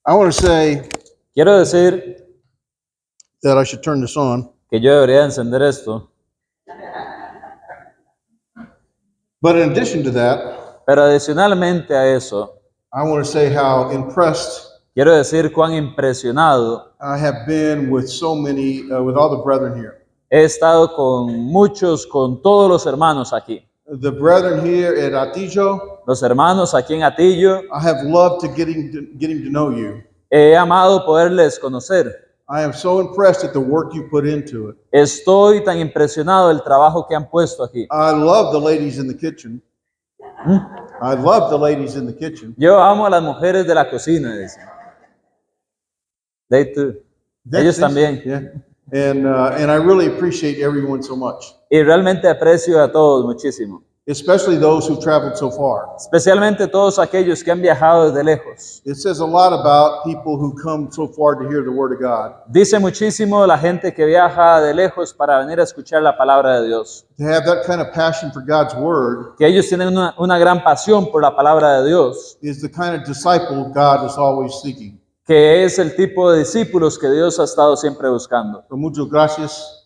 I want to say Quiero decir that I should turn this on, que yo debería encender esto, but in addition to that, pero adicionalmente a eso, I want to say how impressed quiero decir cuán impresionado I have been with so many, with all the brethren here. he estado con todos los hermanos aquí. The brethren here at Atillo, Los hermanos aquí en Atillo, I have loved getting to know you. he amado poderles conocer. I am so impressed at the work you put into it. Estoy tan impresionado del trabajo que han puesto aquí. I love the ladies in the kitchen. I love the ladies in the kitchen. Yo amo a las mujeres de la cocina, dicen. They too. Ellos también. Yeah. And I really appreciate everyone so much, Y realmente aprecio a todos muchísimo. especially those who traveled so far. Especialmente todos aquellos que han viajado desde lejos. It says a lot about people who come so far to hear the word of God. Dice muchísimo la gente que viaja de lejos para venir a escuchar la palabra de Dios. To have that kind of passion for God's word Que ellos tienen una gran pasión por la palabra de Dios. is the kind of disciple God is always seeking. Que es el tipo de discípulos que Dios ha estado siempre buscando. So muchas gracias.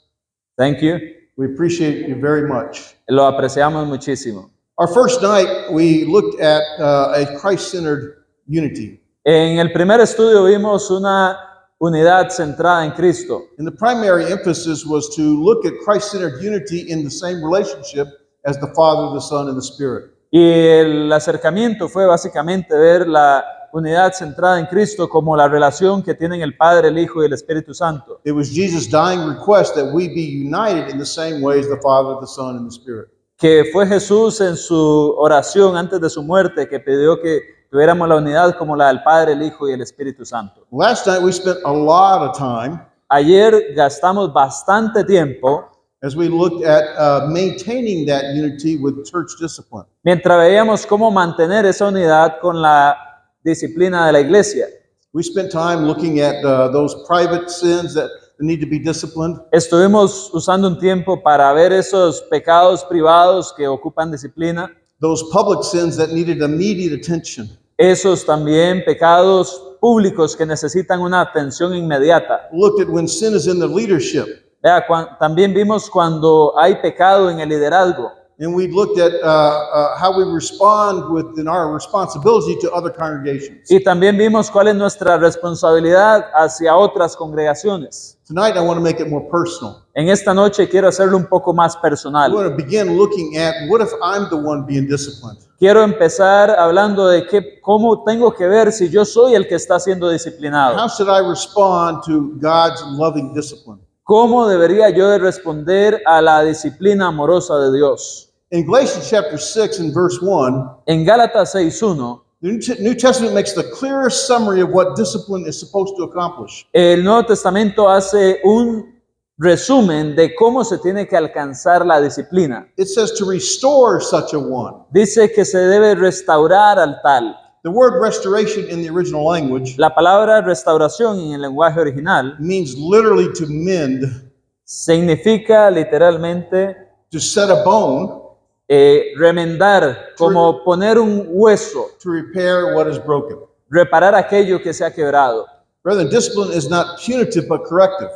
Thank you. We appreciate you very much. Lo apreciamos muchísimo. Our first night, we looked at a Christ-centered unity. En el primer estudio vimos una unidad centrada en Cristo. And the primary emphasis was to look at Christ-centered unity in the same relationship as the Father, the Son, and the Spirit. Y el acercamiento fue básicamente ver la unidad centrada en Cristo como la relación que tienen el Padre, el Hijo y el Espíritu Santo. It was Jesus' dying request that we be united in the same way as the Father, the Son, and the Spirit. Que fue Jesús en su oración antes de su muerte que pidió que tuviéramos la unidad como la del Padre, el Hijo y el Espíritu Santo. Last night, we spent a lot of time Ayer gastamos bastante tiempo as we looked at maintaining that unity with church discipline. mientras veíamos cómo mantener esa unidad con la disciplina de la iglesia. We spent time looking at those private sins that need to be disciplined. Estuvimos usando un tiempo para ver esos pecados privados que ocupan disciplina, Those public sins that needed immediate attention. esos también pecados públicos que necesitan una atención inmediata. Looked at when sin is in the leadership. Vea, también vimos cuando hay pecado en el liderazgo. And we looked at how we respond within our responsibility to other congregations. Y también vimos cuál es nuestra responsabilidad hacia otras congregaciones. Tonight, I want to make it more personal. En esta noche quiero hacerlo un poco más I personal. want to begin looking at what if I'm the one being disciplined? Quiero empezar hablando de cómo tengo que ver si yo soy el que está siendo disciplinado. How should I respond to God's loving discipline? ¿Cómo debería yo de responder a la disciplina amorosa de Dios? In Galatians chapter 6 and verse 1, En Gálatas 6:1, the New Testament makes the clearest summary of what discipline is supposed to accomplish. el Nuevo Testamento hace un resumen de cómo se tiene que alcanzar la disciplina. It says to restore such a one. Dice que se debe restaurar al tal. The word restoration in the original language La palabra restauración en el lenguaje original means literally to mend, significa literalmente to set a bone, remendar, como poner un hueso, to repair what is broken. reparar aquello que se ha quebrado. Brethren, discipline is not punitive but corrective.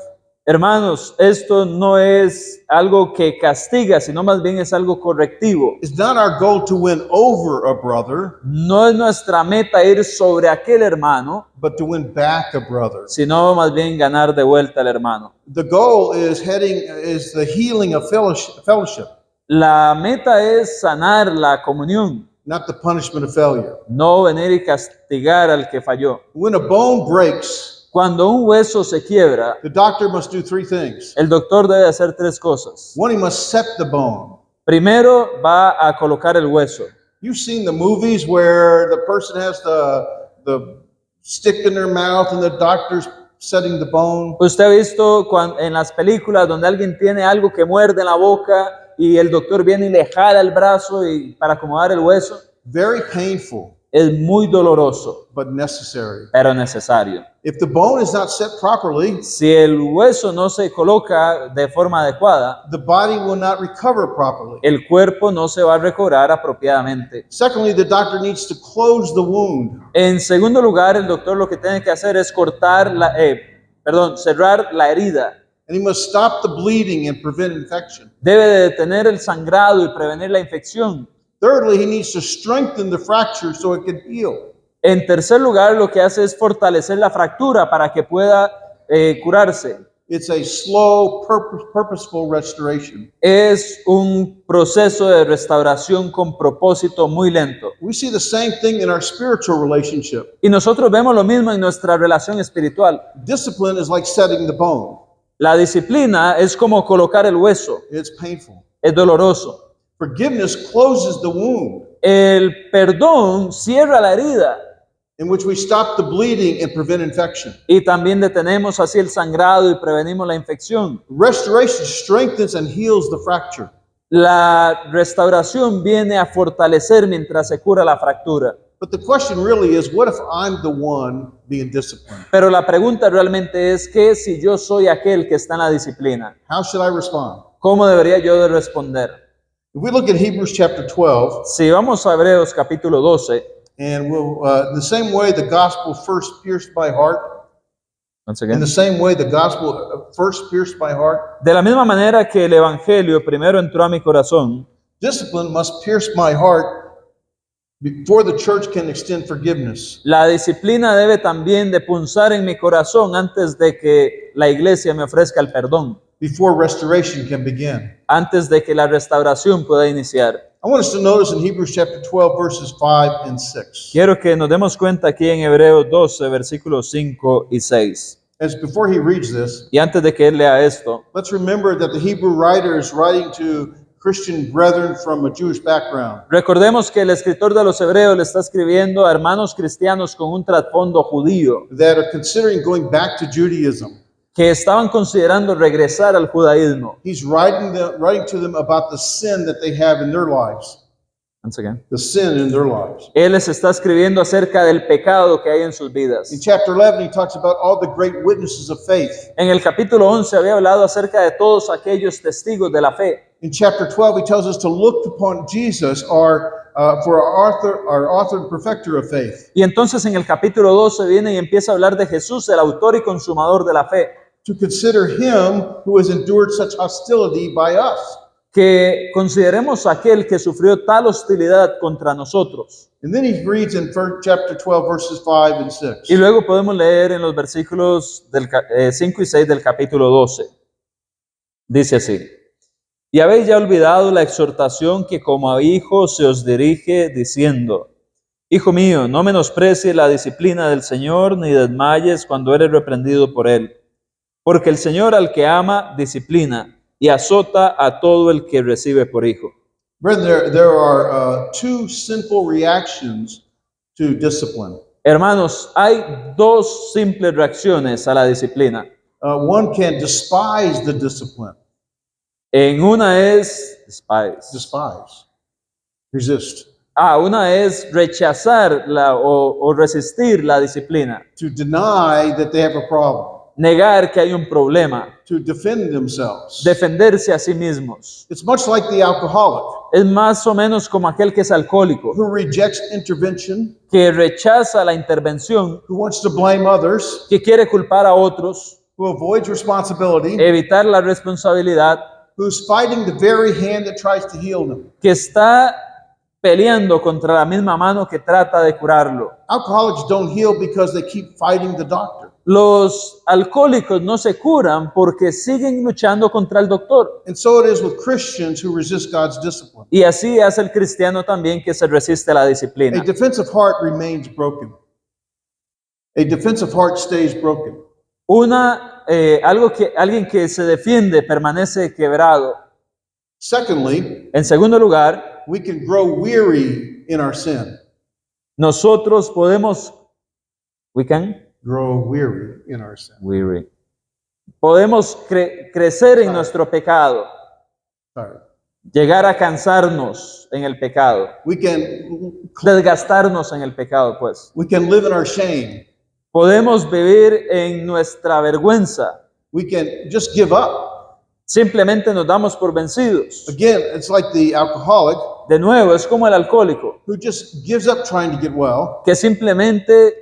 Hermanos, esto no es algo que castiga, sino más bien es algo correctivo. It's not our goal to win over a brother, No es nuestra meta ir sobre aquel hermano, but to win back a brother. sino más bien ganar de vuelta al hermano. The goal is the healing of fellowship, La meta es sanar la comunión, not the punishment of failure. no venir y castigar al que falló. When a bone breaks, Cuando un hueso se quiebra, the doctor must do three things. el doctor debe hacer tres cosas. One, he must set the bone. Primero va a colocar el hueso. You've seen the movies where the person has the stick in their mouth and the doctor's setting the bone. Usted ha visto en las películas donde alguien tiene algo que muerde en la boca y el doctor viene y le jala el brazo para acomodar el hueso. Very painful. es muy doloroso, but necessary. pero necesario. If the bone is not set properly, Si el hueso no se coloca de forma adecuada, the body will not recover properly. el cuerpo no se va a recobrar apropiadamente. Secondly, the doctor needs to close the wound. En segundo lugar, el doctor lo que tiene que hacer es cerrar la herida. And he must stop the bleeding and prevent infection. Debe de detener el sangrado y prevenir la infección. Thirdly, he needs to strengthen the fracture so it can heal. En tercer lugar, lo que hace es fortalecer la fractura para que pueda curarse. It's a slow, purposeful restoration. Es un proceso de restauración con propósito muy lento. We see the same thing in our spiritual relationship. Y nosotros vemos lo mismo en nuestra relación espiritual. Discipline is like setting the bone. La disciplina es como colocar el hueso, It's painful. es doloroso. Forgiveness closes the wound, El perdón cierra la herida in which we stop the bleeding and prevent infection. y también detenemos así el sangrado y prevenimos la infección. Restoration strengthens and heals the fracture. La restauración viene a fortalecer mientras se cura la fractura. But the question really is, what if I'm the one being disciplined? Pero la pregunta realmente es que si yo soy aquel que está en la disciplina, How should I respond? ¿cómo debería yo de responder? If we look at Hebrews chapter 12, Si vamos a Hebreos capítulo 12, and we'll, the same way the gospel first pierced my heart, once in again, the same way the gospel first pierced my heart, de la misma manera que el evangelio primero entró a mi corazón, discipline must pierce my heart before the church can extend forgiveness. la disciplina debe también de punzar en mi corazón antes de que la iglesia me ofrezca el perdón, Before restoration can begin. antes de que la restauración pueda iniciar. I want us to notice in Hebrews chapter 12, verses 5 and 6. Quiero que nos demos cuenta aquí en Hebreos 12, versículos 5 y 6. As before he reads this, Y antes de que él lea esto, let's remember that the Hebrew writer is writing to Christian brethren from a Jewish background. recordemos que el escritor de los Hebreos le está escribiendo a hermanos cristianos con un trasfondo judío That are considering going back to Judaism. que estaban considerando regresar al judaísmo. He's writing to them about the sin that they have in their lives. Once again. The sin in their lives. Él les está escribiendo acerca del pecado que hay en sus In vidas. chapter 11, he talks about all the great witnesses of faith. En el capítulo 11 había hablado acerca de todos aquellos testigos de la fe. In chapter 12, he tells us to look upon Jesus, for our author and perfecter of faith. Y entonces en el capítulo 12 viene y empieza a hablar de Jesús, el autor y consumador de la fe. To consider him who has endured such hostility by us. Que consideremos a aquel que sufrió tal hostilidad contra nosotros. And then he reads in chapter 12, verses 5 and 6. Y luego podemos leer en los versículos 5 y 6 del capítulo 12. Dice así: Y habéis ya olvidado la exhortación que como a hijos se os dirige, diciendo: Hijo mío, no menosprecies la disciplina del Señor, ni desmayes cuando eres reprendido por Él. Porque el Señor al que ama, disciplina, y azota a todo el que recibe por hijo. Brethren, there are two sinful reactions to discipline. Hermanos, hay dos simples reacciones a la disciplina. One can despise the discipline. En una es Despise. Resist. una es rechazar o resistir la disciplina, To deny that they have a problem. negar que hay un problema, To defend themselves. defenderse a sí mismos. It's much like the alcoholic Es más o menos como aquel que es alcohólico, who rejects intervention, que rechaza la intervención, who wants to blame others, que quiere culpar a otros, who avoids responsibility, evitar la responsabilidad, who's fighting the very hand that tries to heal them. que está peleando contra la misma mano que trata de curarlo. Alcoholics don't heal because they keep fighting the doctor. Los alcohólicos no se curan porque siguen luchando contra el doctor. And so it is with Christians who resist God's discipline. Y así es el cristiano también que se resiste a la A disciplina. defensive heart remains broken. A defensive heart stays broken. Alguien que se defiende permanece quebrado. Secondly, En segundo lugar, we can grow weary in our sin. nosotros podemos, Grow weary in our sin. podemos crecer en nuestro pecado. Sorry. llegar a cansarnos en el pecado, We can desgastarnos en el pecado, pues. we can live in our shame. Podemos vivir en nuestra vergüenza. We can just give up. Simplemente nos damos por vencidos. Again, it's like the alcoholic De nuevo, es como el alcohólico, who just gives up trying to get well, que simplemente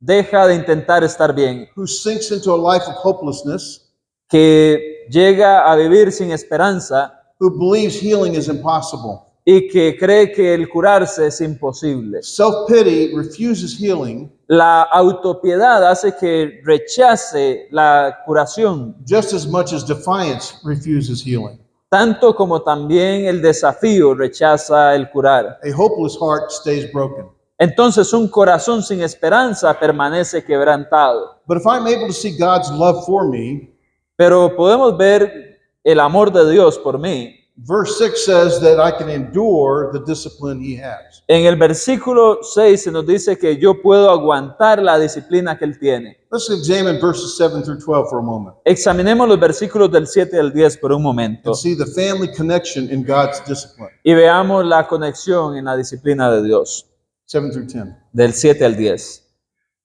deja de intentar estar bien, who sinks into a life of hopelessness, que llega a vivir sin esperanza who believes healing is impossible. y que cree que el curarse es imposible. Self-pity refuses healing La autopiedad hace que rechace la curación, just as much as defiance refuses healing. tanto como también el desafío rechaza el curar. A hopeless heart stays broken. Entonces un corazón sin esperanza permanece quebrantado. But if I'm able to see God's love for me, Pero podemos ver el amor de Dios por mí. verse 6 says that I can endure the discipline he has. En el versículo 6 se nos dice que yo puedo aguantar la disciplina que Él tiene. Let's examine verses 7 through 12 for a moment Examinemos los versículos del 7 al 10 por un momento and see the family connection in God's discipline. y veamos la conexión en la disciplina de Dios. 7 through 10. Del 7 al 10.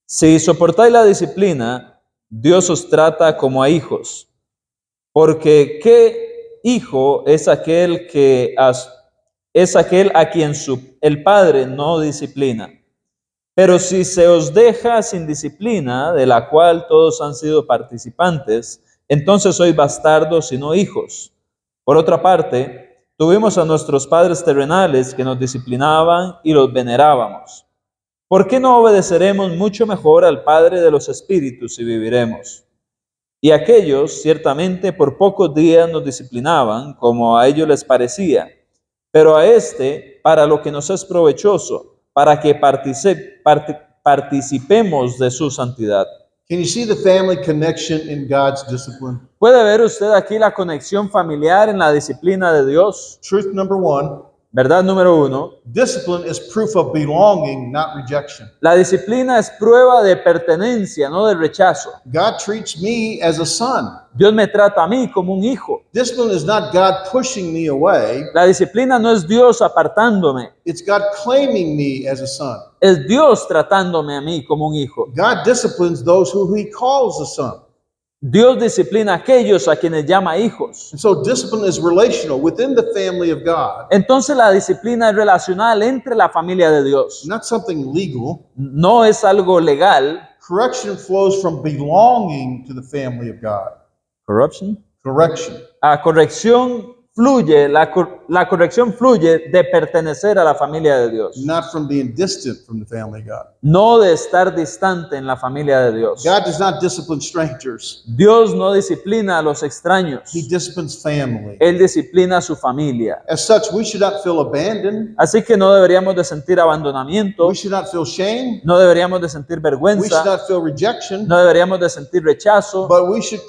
Si soportáis la disciplina, Dios os trata como a hijos. Porque ¿qué hijo es aquel a quien el padre no disciplina? Pero si se os deja sin disciplina, de la cual todos han sido participantes, entonces sois bastardos y no hijos. Por otra parte, tuvimos a nuestros padres terrenales que nos disciplinaban y los venerábamos. ¿Por qué no obedeceremos mucho mejor al Padre de los Espíritus y viviremos? Y aquellos, ciertamente, por pocos días nos disciplinaban, como a ellos les parecía, pero a este, para lo que nos es provechoso, para que participemos de su santidad. Can you see the family connection in God's discipline? ¿Puede ver usted aquí la conexión familiar en la disciplina de Dios? Truth number 1, Verdad número 1. discipline is proof of belonging, not rejection. La disciplina es prueba de pertenencia, no de rechazo. God treats me as a son. Dios me trata a mí como un hijo. Discipline is not God pushing me away. La disciplina no es Dios apartándome, It's God claiming me as a son. es Dios tratándome a mí como un hijo. God disciplines those who he calls a son. Dios disciplina a aquellos a quienes llama hijos. And so discipline is relational within the family of God, Entonces la disciplina es relacional entre la familia de Dios. not something legal. No es algo legal. Correction flows from belonging to the family of God. Corruption. Correction. Corrección fluye, la corrección fluye de pertenecer a la familia de Dios, Not from being distant from the family of God. no de estar distante en la familia de Dios. God does not discipline strangers. Dios no disciplina a los extraños, He disciplines family. Él disciplina a su familia. As such, we should not feel abandoned. Así que no deberíamos de sentir abandonamiento, We should not feel shame. no deberíamos de sentir We should vergüenza, not feel rejection. no deberíamos de sentir rechazo, But we should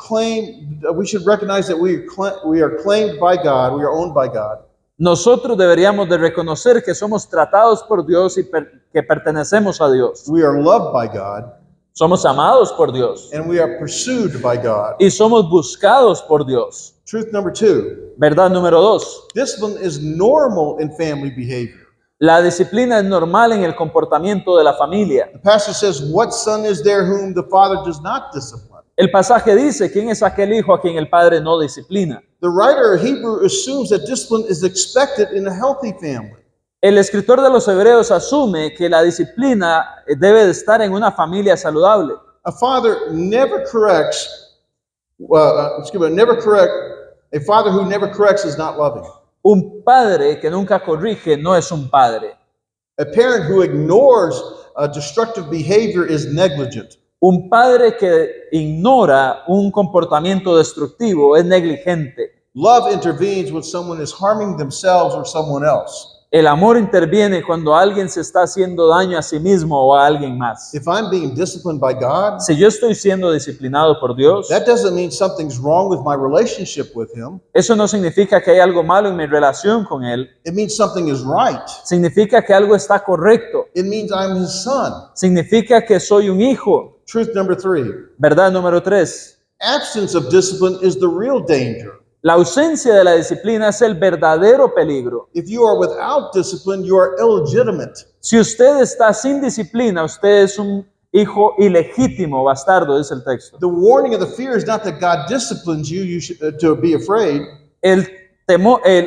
recognize that we are claimed by God. We are owned by God. nosotros deberíamos de reconocer que somos tratados por Dios y que pertenecemos a Dios. We are loved by God, Somos amados por Dios and we are pursued by God. y somos buscados por Dios. Truth number 2, Verdad número 2. discipline is normal in family behavior. La disciplina es normal en el comportamiento de la familia. The pastor says, "What son is there whom the father does not discipline?" El pasaje dice, ¿quién es aquel hijo a quien el padre no disciplina? The writer of Hebrew assumes that discipline is expected in a healthy family. El escritor de los Hebreos asume que la disciplina debe de estar en una familia saludable. A father never corrects. A father who never corrects is not loving. Un padre que nunca corrige no es un padre. A parent who ignores destructive behavior is negligent. Un padre que ignora un comportamiento destructivo es negligente. Love intervenes when someone is harming themselves or someone else. El amor interviene cuando alguien se está haciendo daño a sí mismo o a alguien más. If I'm being disciplined by God, Si yo estoy siendo disciplinado por Dios, that doesn't mean something's wrong with my relationship with Him. eso no significa que hay algo malo en mi relación con Él. It means something is right. Significa que algo está correcto. It means I'm His son. Significa que soy un hijo. Truth number 3. Verdad número 3. Absence of discipline is the real danger. La ausencia de la disciplina es el verdadero peligro. If you are without discipline, you are illegitimate. Si usted está sin disciplina, usted es un hijo ilegítimo, bastardo, dice el texto. The warning of the fear is not that God disciplines you, to be afraid.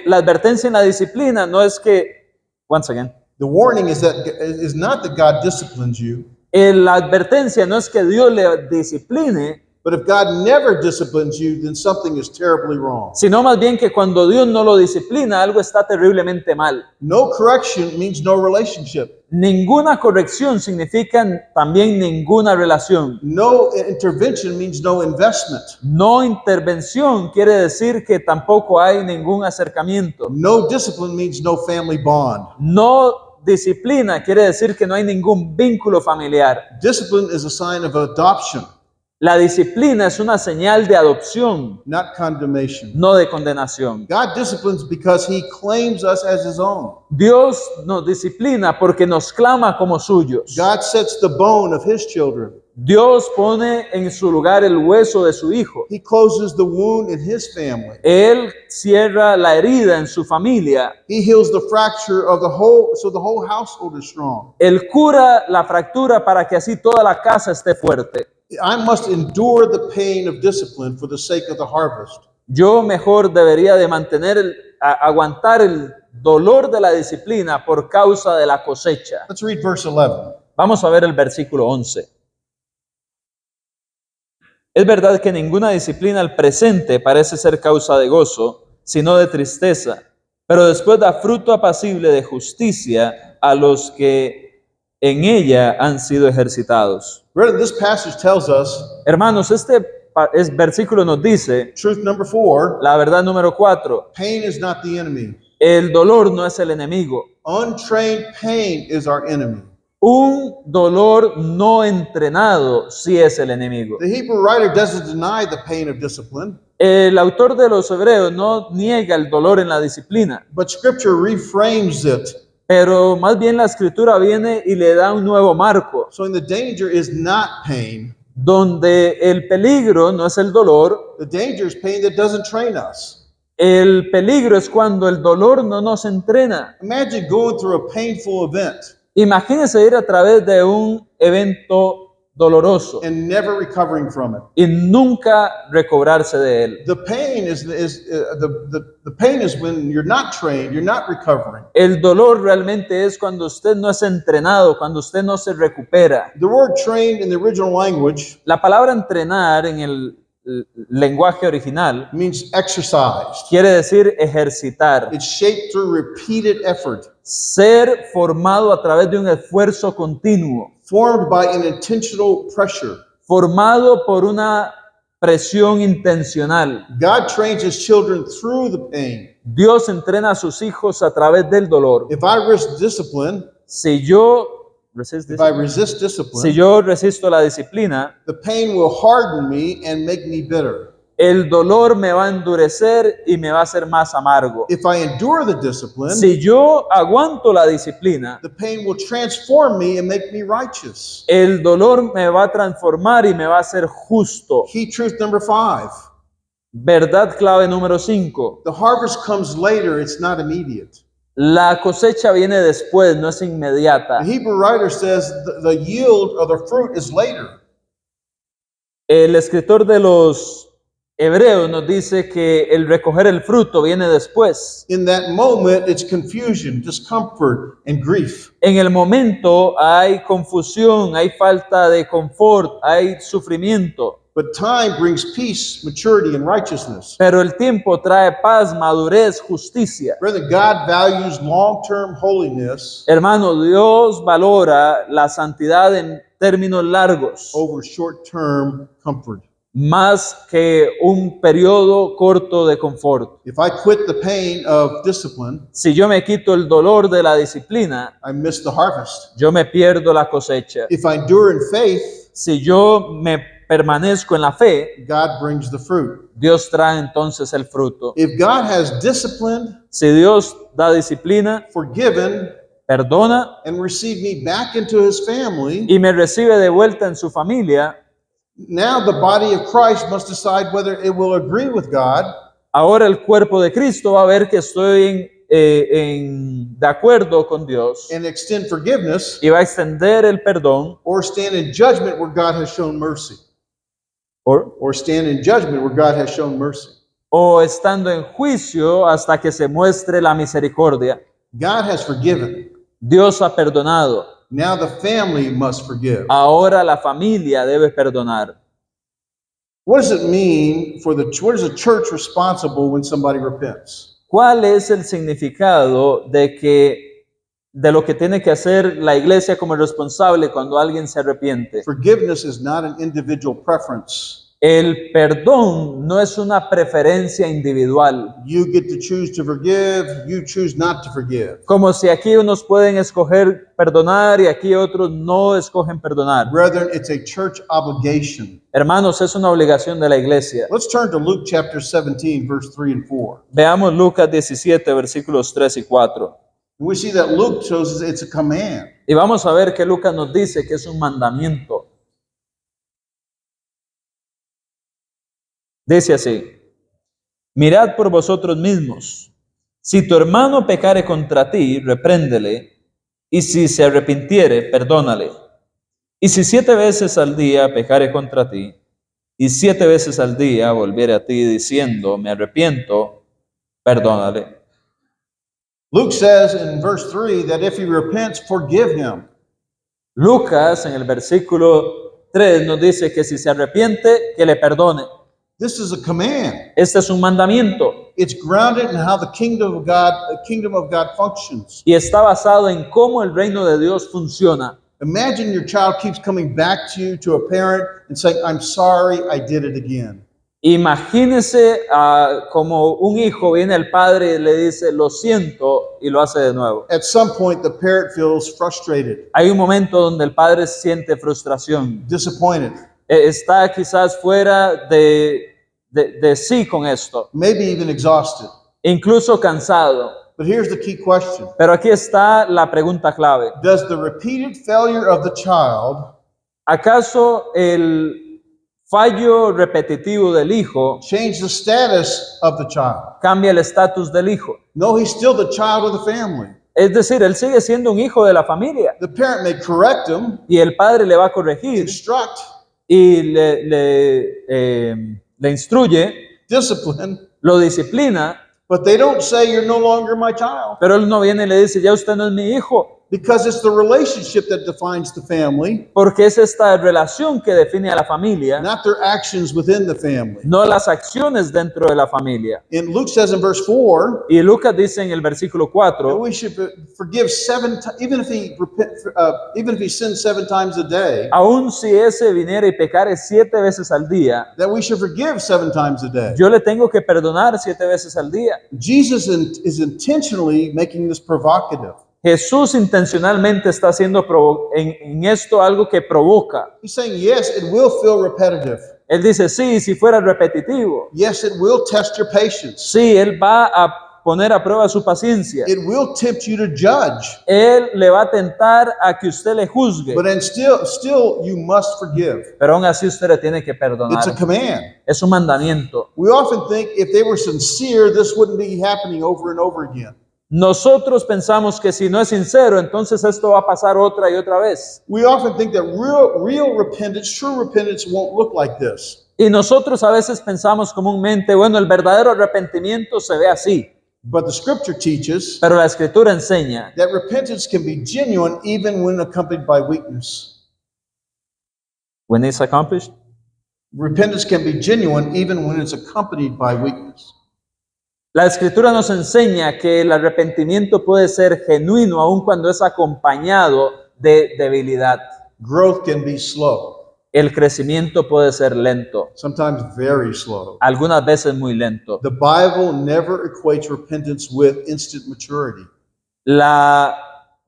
La advertencia en la disciplina no es que, once again, The warning is not that God disciplines you, la advertencia no es que Dios le discipline, but if God never disciplines you, then something is terribly wrong. sino más bien que cuando Dios no lo disciplina, algo está terriblemente mal. No correction means no relationship. Ninguna corrección significa también ninguna relación. No intervention means no investment. No intervención quiere decir que tampoco hay ningún acercamiento. No discipline means no family bond. No disciplina quiere decir que no hay ningún vínculo familiar. Discipline is a sign of adoption, La disciplina es una señal de adopción, not condemnation. no de condenación. God disciplines because he claims us as his own. Dios nos disciplina porque nos clama como suyos. God sets the bone of his children. Dios pone en su lugar el hueso de su hijo. He closes the wound in his family. Él cierra la herida en su familia. He heals the fracture of the whole, so the whole household is strong. Él cura la fractura para que así toda la casa esté fuerte. I must endure the pain of discipline for the sake of the harvest. Yo mejor debería de aguantar el dolor de la disciplina por causa de la cosecha. Let's read verse 11. Vamos a ver el versículo 11. Es verdad que ninguna disciplina al presente parece ser causa de gozo, sino de tristeza, pero después da fruto apacible de justicia a los que en ella han sido ejercitados. Brethren, this passage tells us, Hermanos, versículo nos dice, truth number 4, la verdad número 4, pain is not the enemy. el dolor no es el enemigo. Untrained pain is our enemy. Un dolor no entrenado sí es el enemigo. The Hebrew writer doesn't deny the pain of discipline, El autor de los Hebreos no niega el dolor en la disciplina, but Scripture reframes it. pero más bien la escritura viene y le da un nuevo marco, So the danger is not pain. donde el peligro no es el dolor, The danger is pain that doesn't train us. el peligro es cuando el dolor no nos entrena. Imagine going through a painful event Imagínense ir a través de un evento doloroso and never recovering from it. y nunca recobrarse de él. The pain the pain is when you're not trained, you're not recovering. El dolor realmente es cuando usted no es entrenado, cuando usted no se recupera. The word trained in the original language La palabra entrenar en el lenguaje original means exercised. quiere decir ejercitar, It's shaped through repeated effort, ser formado a través de un esfuerzo continuo, formed by an intentional pressure. formado por una presión intencional. God trains his children through the pain. Dios entrena a sus hijos a través del dolor. If I resist discipline, Si yo resisto la disciplina, the pain will harden me and make me bitter. el dolor me va a endurecer y me va a hacer más amargo. If I endure the discipline, Si yo aguanto la disciplina, the pain will transform me and make me righteous. el dolor me va a transformar y me va a hacer justo. Key truth number 5. Verdad clave número 5. The harvest comes later, it's not immediate. La cosecha viene después, no es inmediata. The Hebrew writer says the yield of the fruit is later. El escritor de los Hebreos nos dice que el recoger el fruto viene después. In that moment, it's confusion, discomfort, and grief. En el momento hay confusión, hay falta de confort, hay sufrimiento. But time brings peace, maturity, and righteousness. Pero el tiempo trae paz, madurez, justicia. Brethren, God values long-term holiness Hermano, Dios valora la santidad en términos largos, over short-term comfort. más que un periodo corto de confort. If I quit the pain of discipline, Si yo me quito el dolor de la disciplina, I miss the harvest. yo me pierdo la cosecha. If I endure in faith, Si yo me permanezco en la fe, God brings the fruit. Dios trae entonces el fruto. If God has disciplined, Si Dios da disciplina, forgiven, perdona and received me back into his family, y me recibe de vuelta en su familia, now the body of Christ must decide whether it will agree with God Ahora el cuerpo de Cristo va a ver que estoy de acuerdo con Dios and extend forgiveness, y va a extender el perdón or stand in judgment where God has shown mercy. o, Or stand in judgment where God has shown mercy. o estando en juicio hasta que se muestre la misericordia. God has forgiven. Dios ha perdonado. Now the family must forgive. Ahora la familia debe perdonar. What does it mean for what is a church responsible when somebody repents? ¿Cuál es el significado de lo que tiene que hacer la iglesia como responsable cuando alguien se arrepiente? Forgiveness is not an individual preference. El perdón no es una preferencia individual, You get to choose to forgive, you choose not to forgive. como si aquí unos pueden escoger perdonar y aquí otros no escogen perdonar. Brethren, it's a church obligation. Hermanos, es una obligación de la iglesia. Let's turn to Luke chapter 17, verse 3 and 4. Veamos Lucas 17, versículos 3 y 4. And we see that Luke shows us it's a command. Y vamos a ver que Lucas nos dice que es un mandamiento. Dice así: mirad por vosotros mismos. Si tu hermano pecare contra ti, repréndele, y si se arrepintiere, perdónale. Y si 7 veces al día pecare contra ti, y 7 veces al día volviere a ti diciendo, me arrepiento, perdónale. Luke says in verse 3 that if he repents, forgive him. Lucas en el versículo 3 nos dice que si se arrepiente, que le perdone. This is a command. Este es un mandamiento It's grounded in how the kingdom of God functions. y está basado en cómo el reino de Dios funciona. Imagine your child keeps coming back to you, to a parent, and saying, I'm sorry, I did it again. Imagínese como un hijo viene al padre y le dice, lo siento, y lo hace de nuevo. At some point, the parent feels frustrated, Hay un momento donde el padre siente frustración. disappointed, Está quizás fuera de sí con esto, maybe even exhausted. incluso cansado. But here's the key question. Pero aquí está la pregunta clave. Does the repeated failure of the child ¿Acaso el fallo repetitivo del hijo change the status of the child? cambia el estatus del hijo? No, he's still the child of the family. Es decir, él sigue siendo un hijo de la familia The parent may correct him, y el padre le va a corregir instruct, y le instruye, discipline, lo disciplina, but they don't say you're no longer my child, pero él no viene y le dice, ya usted no es mi hijo, because it's the relationship that defines the family, porque es esta relación que define a la familia, not their actions within the family. no las acciones dentro de la familia. And Luke says in verse 4 Y Lucas dice en el versículo that 4, we should forgive even if he sins 7 times a day, aun si ese viniera y pecare 7 veces al día, that we should forgive 7 times a day. yo le tengo que perdonar 7 veces al día. Jesus is intentionally making this provocative. Jesús intencionalmente está haciendo en esto algo que provoca. He's saying, yes, it will feel repetitive. Él dice, sí, si fuera repetitivo. Yes, it will test your patience. Sí, Él va a poner a prueba su paciencia. It will tempt you to judge. Él le va a tentar a que usted le juzgue. But then still you must forgive. Pero aún así usted le tiene que It's perdonar. a command. Es un mandamiento. We often think if they were sincere, this wouldn't be happening over and over again. Nosotros pensamos que si no es sincero, entonces esto va a pasar otra y otra vez. We often think that real repentance, true repentance won't look like this. Y nosotros a veces pensamos comúnmente, bueno, el verdadero arrepentimiento se ve así. But the scripture teaches Pero la escritura enseña that repentance can be genuine even when accompanied by weakness. when it's accomplished. Repentance can be genuine even when it's accompanied by weakness. La escritura nos enseña que el arrepentimiento puede ser genuino aun cuando es acompañado de debilidad. Growth can be slow, El crecimiento puede ser lento, sometimes very slow. algunas veces muy lento. The Bible never equates repentance with instant maturity. La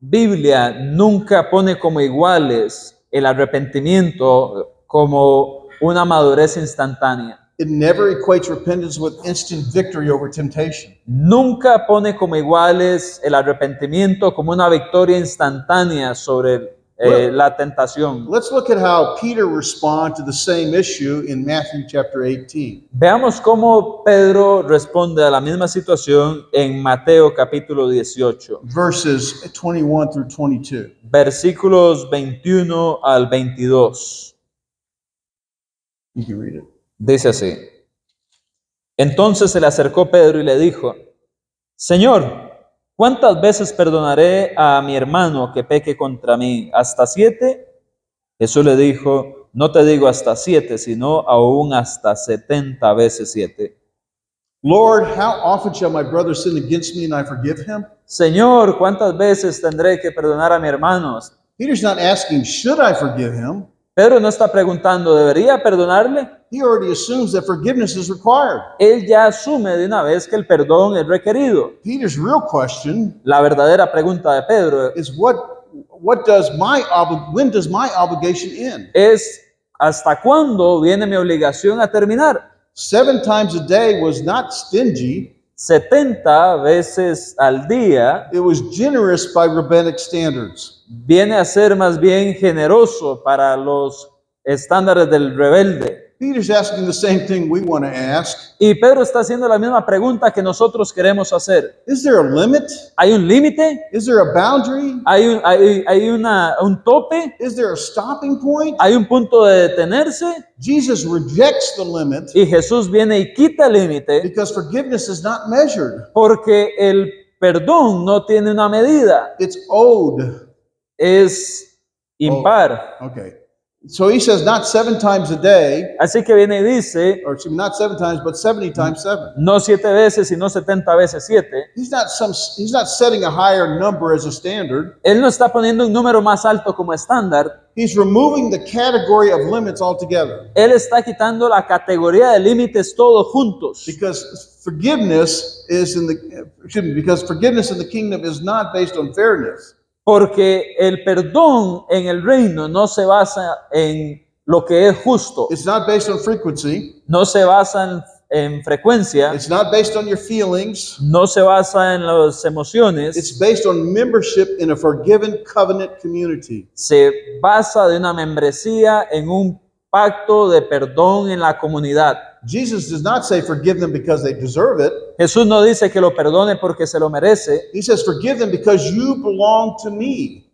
Biblia nunca pone como iguales el arrepentimiento como una madurez instantánea. It never equates repentance with instant victory over temptation. Nunca pone como iguales el arrepentimiento como una victoria instantánea sobre la tentación. Let's look at how Peter responds to the same issue in Matthew chapter 18. Veamos cómo Pedro responde a la misma situación en Mateo capítulo 18, Verses 21 through 22. versículos 21 al 22. You can read it. Dice así: Entonces se le acercó Pedro y le dijo: Señor, ¿cuántas veces perdonaré a mi hermano que peque contra mí? ¿Hasta 7? Jesús le dijo: No te digo hasta 7, sino aún hasta 70 veces 7. Lord, how often shall my brother sin against me and I forgive him? Señor, ¿cuántas veces tendré que perdonar a mi hermano? Peter's not asking, should I forgive him? Pedro no está preguntando, ¿debería perdonarle? He already assumes that forgiveness is required. Él ya asume de una vez que el perdón es requerido. Peter's real question La verdadera pregunta de Pedro is when does my obligation end? es: ¿hasta cuándo viene mi obligación a terminar? 7 times a day was not stingy. 70 veces al día It was generous by rabbinic standards. viene a ser más bien generoso para los estándares del rebelde. Peter's asking the same thing we want to ask. Y Pedro está haciendo la misma pregunta que nosotros queremos hacer. Is there a limit? ¿Hay un límite? Is there a boundary? ¿Hay un tope? Is there a stopping point? ¿Hay un punto de detenerse? Jesus rejects the limit Y Jesús viene y quita el límite because forgiveness is not measured. porque el perdón no tiene una medida, It's owed. es impar. Okay. So he says not 7 times a day, Así que viene y dice, or excuse me, not 7 times, but 70 times 7. no 7 veces, sino 70 veces 7. He's not setting a higher number as a standard. Él no está poniendo un número más alto como estándar. He's removing the category of limits altogether. Él está quitando la categoría de límites todos juntos. Because forgiveness in the kingdom is not based on fairness. Porque el perdón en el reino no se basa en lo que es justo, It's not based on frequency. no se basa en frecuencia, It's not based on your feelings. no se basa en las emociones, It's based on membership in a forgiven covenant community. se basa de una membresía en un pacto de perdón en la comunidad. Jesus does not say forgive them because they deserve it. Jesús no dice que lo perdone porque se lo merece. He says forgive them because you belong to me.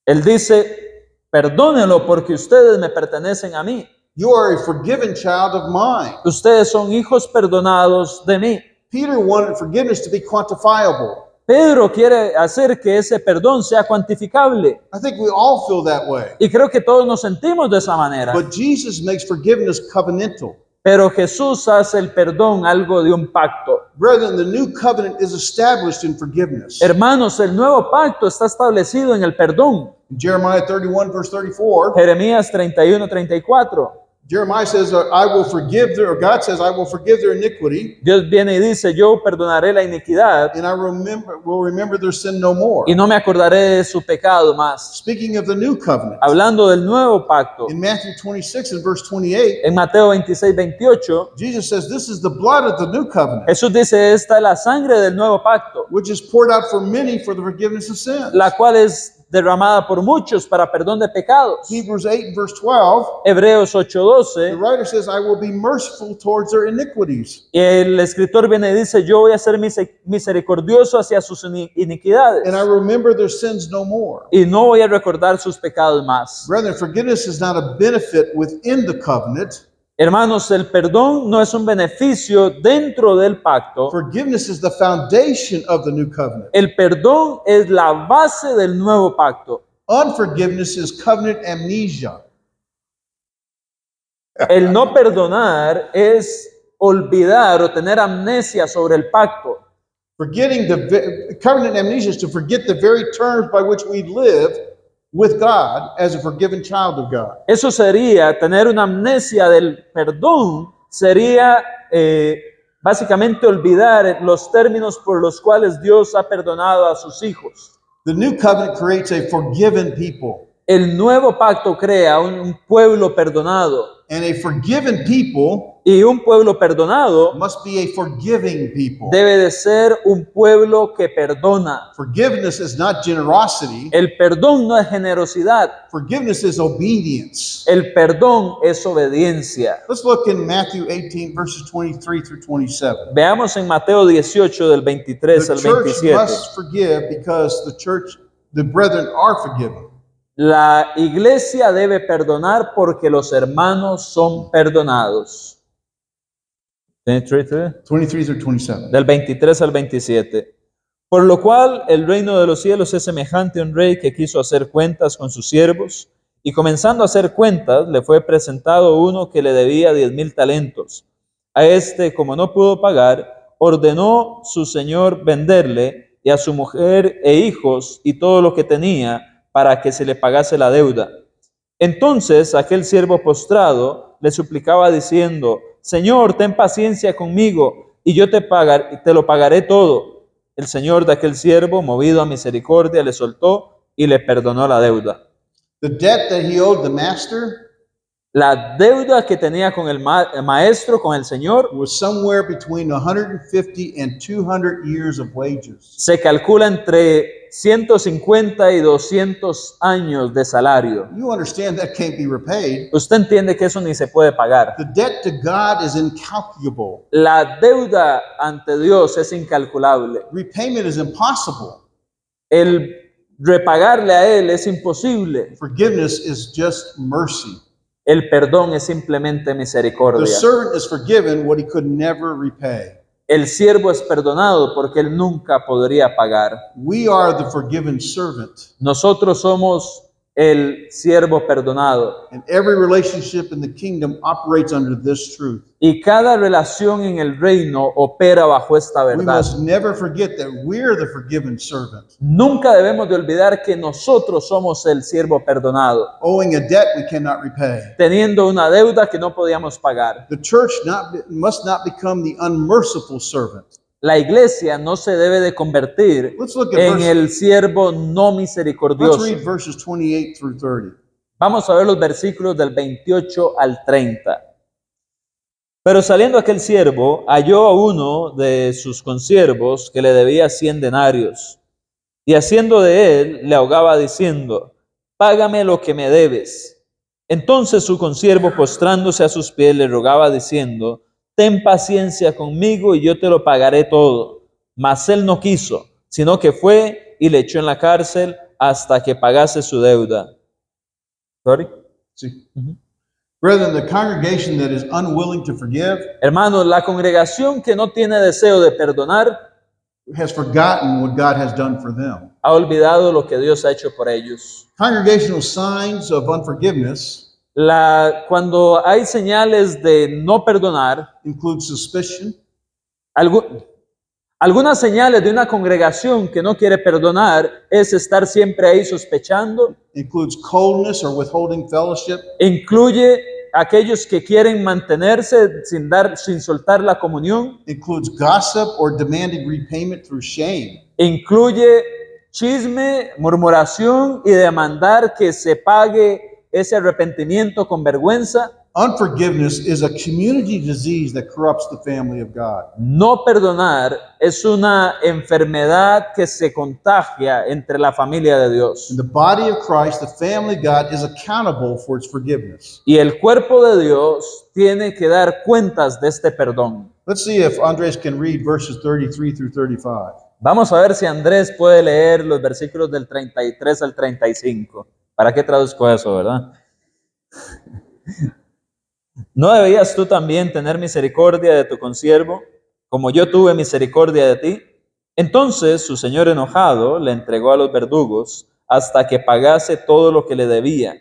Él dice, perdónenlo porque ustedes me pertenecen a mí. You are a forgiven child of mine. Ustedes son hijos perdonados de mí. Peter wanted forgiveness to be quantifiable. Pedro quiere hacer que ese perdón sea cuantificable. I think we all feel that way. Y creo que todos nos sentimos de esa manera. But Jesus makes forgiveness covenantal. Pero Jesús hace el perdón algo de un pacto. Brethren, the new covenant is established in forgiveness. Hermanos, el nuevo pacto está establecido en el perdón. In Jeremiah 31 verse 34, Jeremías 31:34. Jeremiah says, God says, I will forgive their iniquity, Dios viene y dice, yo perdonaré la iniquidad and I will remember their sin no more. y no me acordaré de su pecado más. Speaking of the new covenant, Hablando del nuevo pacto, in Matthew 26 and verse 28, en Mateo 26:28, Jesus says, this is the blood of the new covenant, Jesús dice, esta es la sangre del nuevo pacto, which is poured out for many for the forgiveness of sins. la cual es derramada por muchos para perdón de pecados. Hebrews 8 verse 12, Hebreos the 8:12, writer says, I will be merciful towards their iniquities, y el escritor viene y dice, yo voy a ser misericordioso hacia sus iniquidades and I remember their sins no more. y no voy a recordar sus pecados más. Brethren, forgiveness is not a benefit within the covenant. Hermanos, el perdón no es un beneficio dentro del pacto. Forgiveness is the foundation of the new covenant. El perdón es la base del nuevo pacto. Unforgiveness is covenant amnesia. El no perdonar es olvidar o tener amnesia sobre el pacto. Covenant amnesia is to forget the very terms by which we live with God as a forgiven child of God. Eso sería tener una amnesia del perdón, sería básicamente olvidar los términos por los cuales Dios ha perdonado a sus hijos. The new covenant creates a forgiven people. El nuevo pacto crea un pueblo perdonado. And a forgiven people Y un pueblo perdonado must be a forgiving people. debe de ser un pueblo que perdona. Forgiveness is not generosity. El perdón no es generosidad. Forgiveness is obedience. El perdón es obediencia. Let's look in Matthew 18, verses 23 through 27. Veamos en Mateo 18 del 23 The al church 27. must forgive because the brethren are forgiven. La iglesia debe perdonar porque los hermanos son perdonados. 23, 23 through 27. del 23 al 27. Por lo cual el reino de los cielos es semejante a un rey que quiso hacer cuentas con sus siervos, y comenzando a hacer cuentas, le fue presentado uno que le debía 10,000 talentos. A este, como no pudo pagar, ordenó su señor venderle, y a su mujer e hijos y todo lo que tenía, para que se le pagase la deuda. Entonces aquel siervo postrado le suplicaba diciendo: Señor, ten paciencia conmigo, y yo te lo pagaré todo. El señor de aquel siervo, movido a misericordia, le soltó y le perdonó la deuda. The debt that he owed the master La deuda que tenía con el maestro, con el señor, was somewhere between 150 and 200 years of wages. se calcula entre 150 y 200 años de salario. You understand that can't be repaid. Usted entiende que eso ni se puede pagar. The debt to God is incalculable. La deuda ante Dios es incalculable. Repayment is impossible. El repagarle a Él es imposible. Forgiveness is just mercy. El perdón es simplemente The misericordia. servant is forgiven what he could never repay. El siervo es perdonado porque él nunca podría pagar. We are the forgiven servant. Nosotros somos el siervo perdonado. And every relationship in the kingdom operates under this truth. Y cada relación en el reino opera bajo esta We verdad. must never forget that we're the forgiven servant. Nunca debemos de olvidar que nosotros somos el siervo perdonado, Owing a debt we cannot repay. teniendo una deuda que no podíamos pagar. The church must not become the unmerciful servant. La iglesia no se debe de convertir Let's look at en el siervo no Let's misericordioso. read verses 28 through 30. Vamos a ver los versículos del 28 al 30. Pero saliendo aquel siervo, halló a uno de sus consiervos que le debía 100 denarios, y haciendo de él, le ahogaba diciendo: Págame lo que me debes. Entonces su consiervo, postrándose a sus pies, le rogaba diciendo: Ten paciencia conmigo y yo te lo pagaré todo. Mas él no quiso, sino que fue y le echó en la cárcel hasta que pagase su deuda. Sorry. See? Ujú. Brethren, the congregation that is unwilling to forgive Hermanos, la congregación que no tiene deseo de perdonar has forgotten what God has done for them. ha olvidado lo que Dios ha hecho por ellos. Congregational signs of unforgiveness Cuando hay señales de no perdonar, include suspicion, algunas señales de una congregación que no quiere perdonar es estar siempre ahí sospechando. includes coldness or withholding fellowship, Incluye aquellos que quieren mantenerse sin soltar la comunión. includes gossip or demanding repayment through shame. Incluye chisme, murmuración y demandar que se pague ese arrepentimiento con vergüenza. Unforgiveness is a community disease that corrupts the family of God. No perdonar es una enfermedad que se contagia entre la familia de Dios. In the body of Christ, the family of God is accountable for its forgiveness. Y el cuerpo de Dios tiene que dar cuentas de este perdón. Let's see if Andres can read verses 33 through 35. Vamos a ver si Andrés puede leer los versículos del 33 al 35. ¿Para qué traduzco eso, verdad? ¿No debías tú también tener misericordia de tu consiervo, como yo tuve misericordia de ti? Entonces su señor enojado le entregó a los verdugos hasta que pagase todo lo que le debía.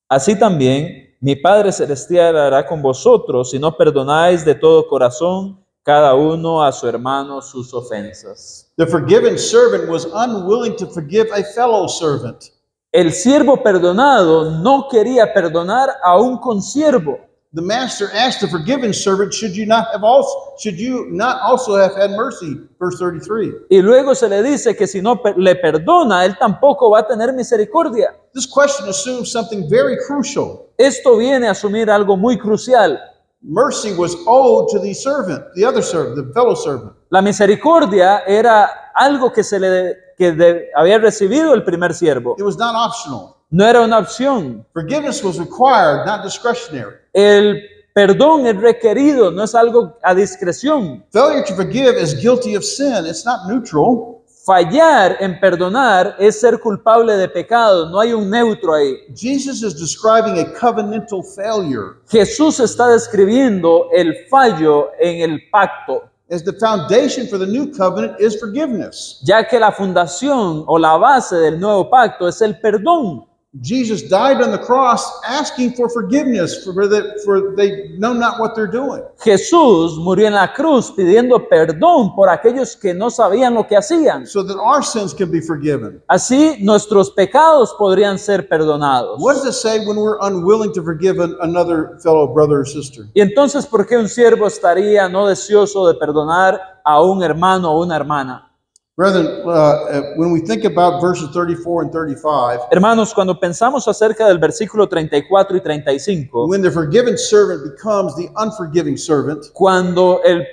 Así también mi Padre Celestial hará con vosotros si no perdonáis de todo corazón cada uno a su hermano sus ofensas. The forgiven servant was unwilling to forgive a fellow servant. El siervo perdonado no quería perdonar a un consiervo. the master asked the forgiven servant, should you not also have had mercy? Verse 33. Y luego se le dice que si no le perdona, él tampoco va a tener misericordia. This question assumes something very crucial. Esto viene a asumir algo muy crucial. Mercy was owed to the servant, the other servant, the fellow servant. La misericordia era algo que había recibido el primer siervo. It was not optional. No era una opción. Forgiveness was required, not discretionary. El perdón es requerido, no es algo a discreción. Failure to forgive is guilty of sin. It's not neutral. Fallar en perdonar es ser culpable de pecado, no hay un neutro ahí. Jesus is describing a covenantal failure Jesús está describiendo el fallo en el pacto, as the foundation for the new covenant is forgiveness. ya que la fundación o la base del nuevo pacto es el perdón. Jesus died on the cross asking for forgiveness for they know not what they're doing. Jesús murió en la cruz pidiendo perdón por aquellos que no sabían lo que hacían. So that our sins can be forgiven. Así nuestros pecados podrían ser perdonados. What does it say when we're unwilling to forgive another fellow brother or sister? Y entonces, ¿por qué un siervo estaría no deseoso de perdonar a un hermano o una hermana? Brethren, when we think about verses 34 and 35, Hermanos, cuando pensamos acerca del versículo 34 y 35, when the forgiven servant becomes the unforgiving servant, cuando el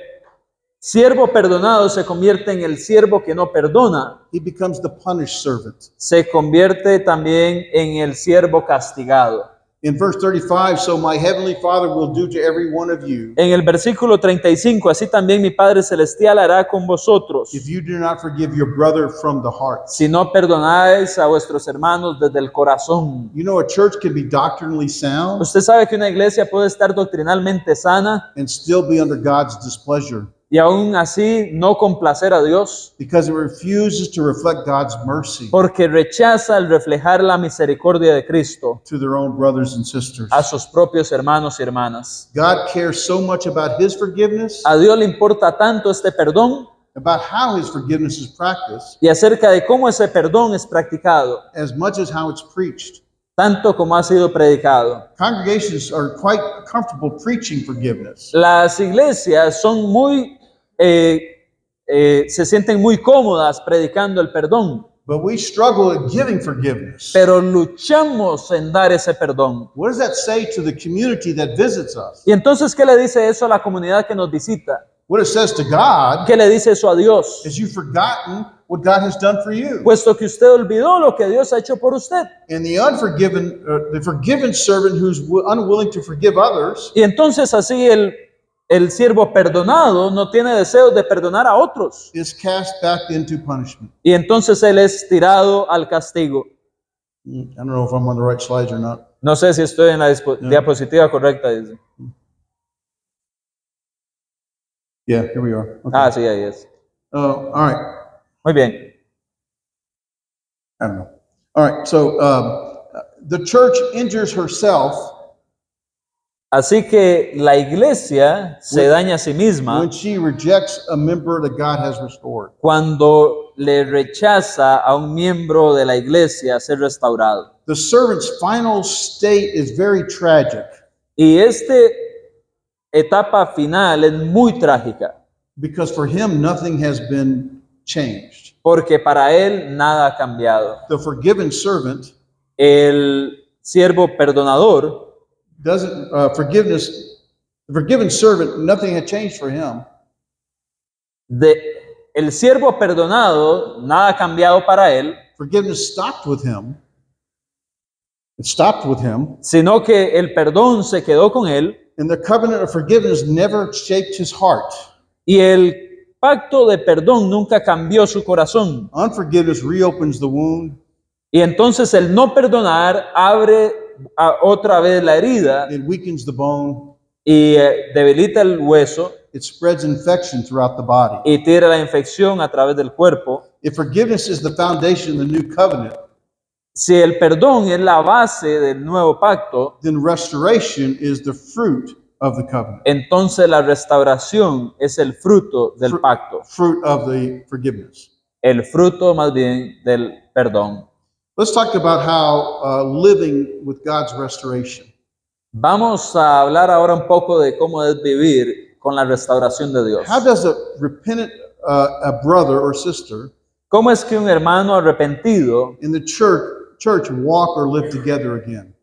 siervo perdonado se convierte en el siervo que no perdona, he becomes the punished servant. se convierte también en el siervo castigado. In verse 35, so my heavenly Father will do to every one of you En el versículo 35, así también mi Padre Celestial hará con vosotros, if you do not forgive your brother from the heart. si no perdonáis a vuestros hermanos desde el corazón. You know, a church can be doctrinally sound Usted sabe que una iglesia puede estar doctrinalmente sana and still be under God's displeasure y aún así no complacer a Dios, because it refuses to reflect God's mercy porque rechaza el reflejar la misericordia de Cristo to their own brothers and sisters. a sus propios hermanos y hermanas. God cares so much about his forgiveness, A Dios le importa tanto este perdón about how his forgiveness is practiced, y acerca de cómo ese perdón es practicado, as much as how it's preached. tanto como ha sido predicado. Congregations are quite comfortable preaching forgiveness. Las iglesias son se sienten muy cómodas predicando el perdón, But we struggle at giving forgiveness. pero luchamos en dar ese perdón. What does that say to the community that visits us? Y entonces, ¿qué le dice eso a la comunidad que nos visita? What it says to God ¿Qué le dice eso a Dios? is you've forgotten what God has done for you. Puesto que usted olvidó lo que Dios ha hecho por usted. And the forgiven servant who's unwilling to forgive others Y entonces así el siervo perdonado no tiene deseos de perdonar a otros. is cast back into punishment. Y entonces él es tirado al castigo. I don't know if I'm on the right slides or not. No sé si estoy en la diapositiva correcta, dice. Yeah, here we are. Okay. Ah, sí, ahí es. All right. Muy bien. I don't know. All right. So the church injures herself Así que la iglesia se daña a sí misma when she rejects a member that God has restored. cuando le rechaza a un miembro de la iglesia ser restaurado. The servant's final state is very tragic Y esta etapa final es muy trágica, because for him nothing has been changed. porque para él nada ha cambiado. The forgiven servant El siervo perdonador, doesn't the forgiven servant, nothing had changed for him. el siervo perdonado, nada ha cambiado para él, Forgiveness stopped with him. It stopped with him. sino que el perdón se quedó con él And the covenant of forgiveness never shaped his heart. y el pacto de perdón nunca cambió su corazón. Unforgiveness reopens the wound. Y entonces el no perdonar abre otra vez la herida It weakens the bone. y debilita el hueso It spreads infection throughout the body. y tira la infección a través del cuerpo. If forgiveness is the foundation of the new covenant, Si el perdón es la base del nuevo pacto, then restoration is the fruit of the covenant, entonces la restauración es el fruto del pacto, fruit of the forgiveness. el fruto más bien del perdón. Let's talk about how living with God's restoration. Vamos a hablar ahora un poco de cómo es vivir con la restauración de Dios. How does a repentant a brother or sister ¿Cómo es que un hermano arrepentido, in the church walk or live together again?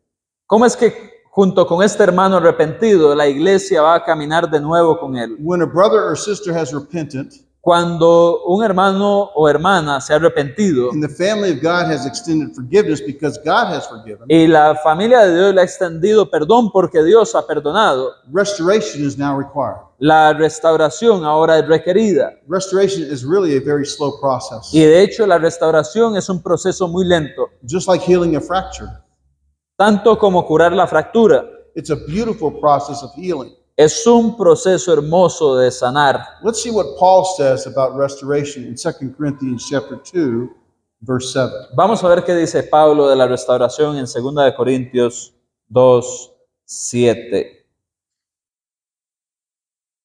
cómo es que junto con este hermano arrepentido la iglesia va a caminar de nuevo con él? When a brother or sister has repented Cuando un hermano o hermana se ha arrepentido and the family of God has extended forgiveness because God has forgiven, y la familia de Dios le ha extendido perdón porque Dios ha perdonado, restoration is now required. la restauración ahora es requerida. Restoration is really a very slow process. Y de hecho la restauración es un proceso muy lento, Just like healing a fracture, tanto como curar la fractura. it's a beautiful process of healing. Es un proceso hermoso de sanar. Let's see what Paul says about restoration in 2 Corinthians chapter 2, verse 7. Vamos a ver qué dice Pablo de la restauración en 2 de Corintios 2, 7.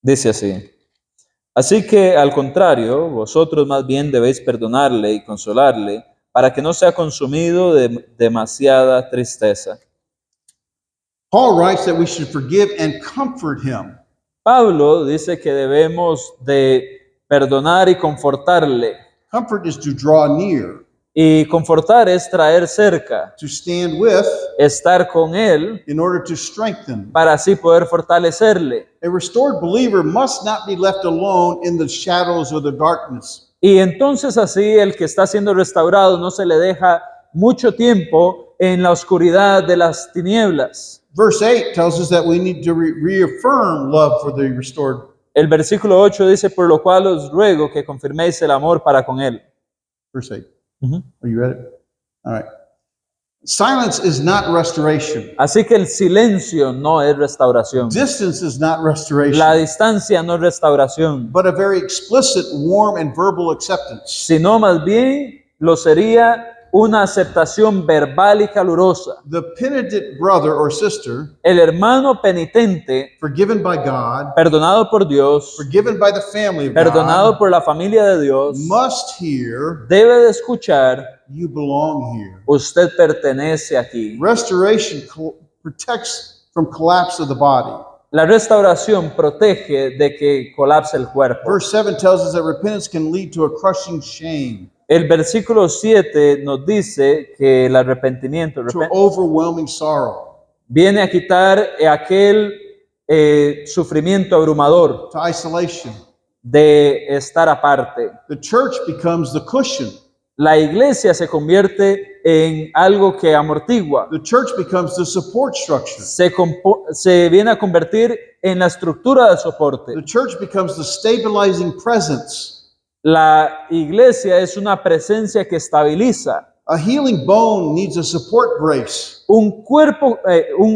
Dice así: así que al contrario, vosotros más bien debéis perdonarle y consolarle para que no sea consumido de demasiada tristeza. Paul writes that we should forgive and comfort him. Pablo dice que debemos de perdonar y confortarle. Comfort is to draw near, Y confortar es traer cerca, to stand with estar con él in order to strengthen. para así poder fortalecerle. A restored believer must not be left alone in the shadows or the darkness. Y entonces así el que está siendo restaurado no se le deja mucho tiempo en la oscuridad de las tinieblas. Verse 8 tells us that we need to reaffirm love for the restored. El versículo 8 dice: por lo cual os ruego que confirméis el amor para con él. Verse 8. Ujú. Are you ready? All right. Silence is not restoration. Así que el silencio no es restauración. Distance is not restoration. La distancia no es restauración, But a very explicit, warm, and verbal acceptance. sino más bien lo sería una aceptación verbal y calurosa. The penitent brother or sister, El hermano penitente, forgiven by God, perdonado por Dios, forgiven by the family of perdonado God, por la familia de Dios, must hear, debe de escuchar: you belong here. usted pertenece aquí. Restoration protects from collapse of the body. La restauración protege de que colapse el cuerpo. Verse 7 tells us that repentance can lead to a crushing shame, El versículo 7 nos dice que el arrepentimiento to overwhelming sorrow, viene a quitar aquel sufrimiento abrumador to isolation. de estar aparte. The church becomes the cushion. La iglesia se convierte en algo que amortigua. The church becomes the support structure. Se viene a convertir en la estructura de soporte. The church becomes the stabilizing presence. La iglesia es una presencia que estabiliza. A healing bone needs a support brace. Un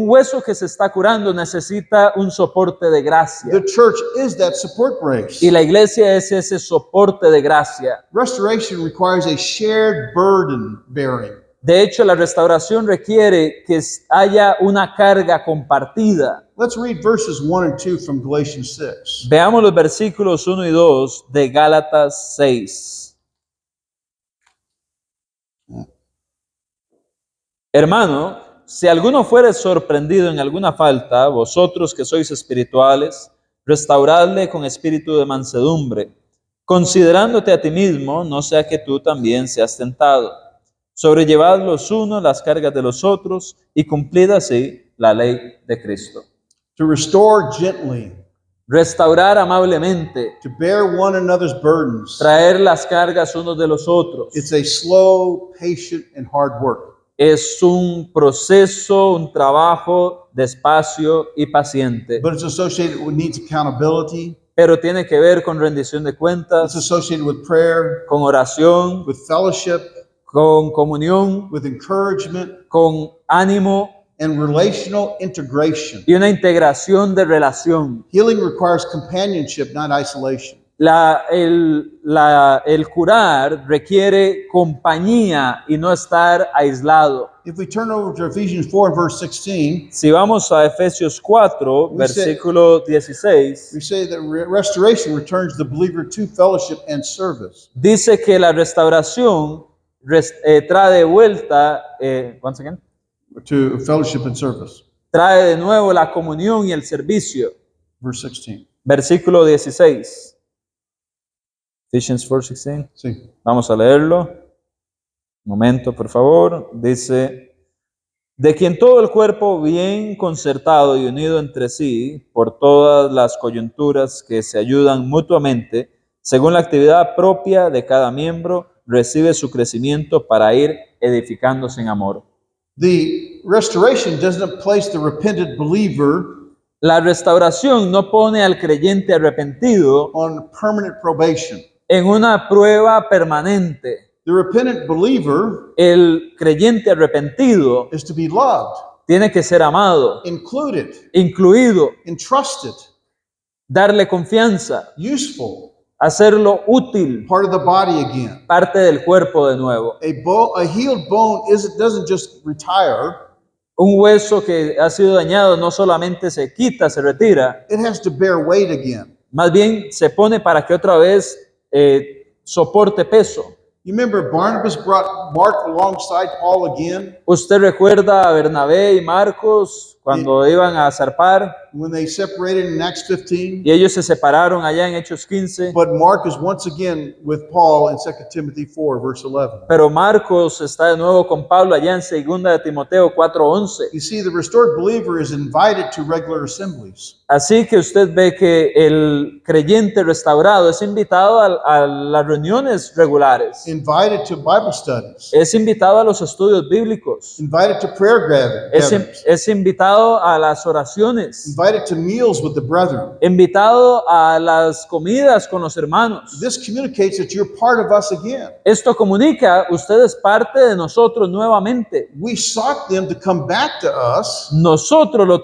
hueso que se está curando necesita un soporte de gracia. The church is that support brace. Y la iglesia es ese soporte de gracia. Restoration requires a shared burden bearing. De hecho, la restauración requiere que haya una carga compartida. Let's read verses 1 and 2 from Galatians 6. Veamos los versículos 1 y 2 de Gálatas 6. Hermano, si alguno fuere sorprendido en alguna falta, vosotros que sois espirituales, restauradle con espíritu de mansedumbre, considerándote a ti mismo, no sea que tú también seas tentado. Sobrellevad los unos las cargas de los otros y cumplid así la ley de Cristo. To restore gently, Restaurar amablemente, to bear one another's burdens. traer las cargas unos de los otros. It's a slow, patient, and hard work. Es un proceso, un trabajo despacio y paciente, But it's associated with needs accountability. pero tiene que ver con rendición de It's cuentas, associated with prayer, con oración, with fellowship, con comunión, with encouragement, con ánimo and relational integration. y una integración de relación. Healing requires companionship, not isolation. El curar requiere compañía y no estar aislado. If we turn over to Ephesians 4 and verse 16, Si vamos a Efesios 4, versículo 16, we say that restoration returns the believer to fellowship and service. dice que la restauración trae de vuelta, once again, To fellowship and service. trae de nuevo la comunión y el servicio. Verse 16. Versículo 16. Ephesians 4:16. Sí. Vamos a leerlo. Un momento, por favor. Dice, de quien todo el cuerpo bien concertado y unido entre sí por todas las coyunturas que se ayudan mutuamente, según la actividad propia de cada miembro, recibe su crecimiento para ir edificándose en amor. The restoration doesn't place the repentant believer La restauración no pone al creyente arrepentido on permanent probation. en una prueba permanente. The repentant believer El creyente arrepentido is to be loved, tiene que ser amado, included, incluido, entrusted, darle confianza, useful, hacerlo útil, part of the body again. parte del cuerpo de nuevo. A healed bone doesn't just retire, Un hueso que ha sido dañado no solamente se quita, se retira, it has to bear weight again. más bien se pone para que otra vez soporte peso. You remember Barnabas brought Mark alongside Paul again ¿Usted recuerda a Bernabé y Marcos cuando iban a zarpar when they separated in Acts 15? y ellos se separaron allá en Hechos 15? But Mark is once again with Paul in 2 Timothy 4, verse 11. Pero Marcos está de nuevo con Pablo allá en 2 de Timoteo 4:11. You see, the restored believer is invited to regular assemblies. Así que usted ve que el creyente restaurado es invitado a las reuniones regulares, Invited to Bible studies, es invitado a los estudios bíblicos, invited to prayer gatherings, es invitado a las oraciones, invited to meals with the brethren. invitado a las comidas con los hermanos. This communicates that you're part of us again. Esto comunica, usted es parte de nosotros nuevamente. We sought them to come back to us. Nosotros lo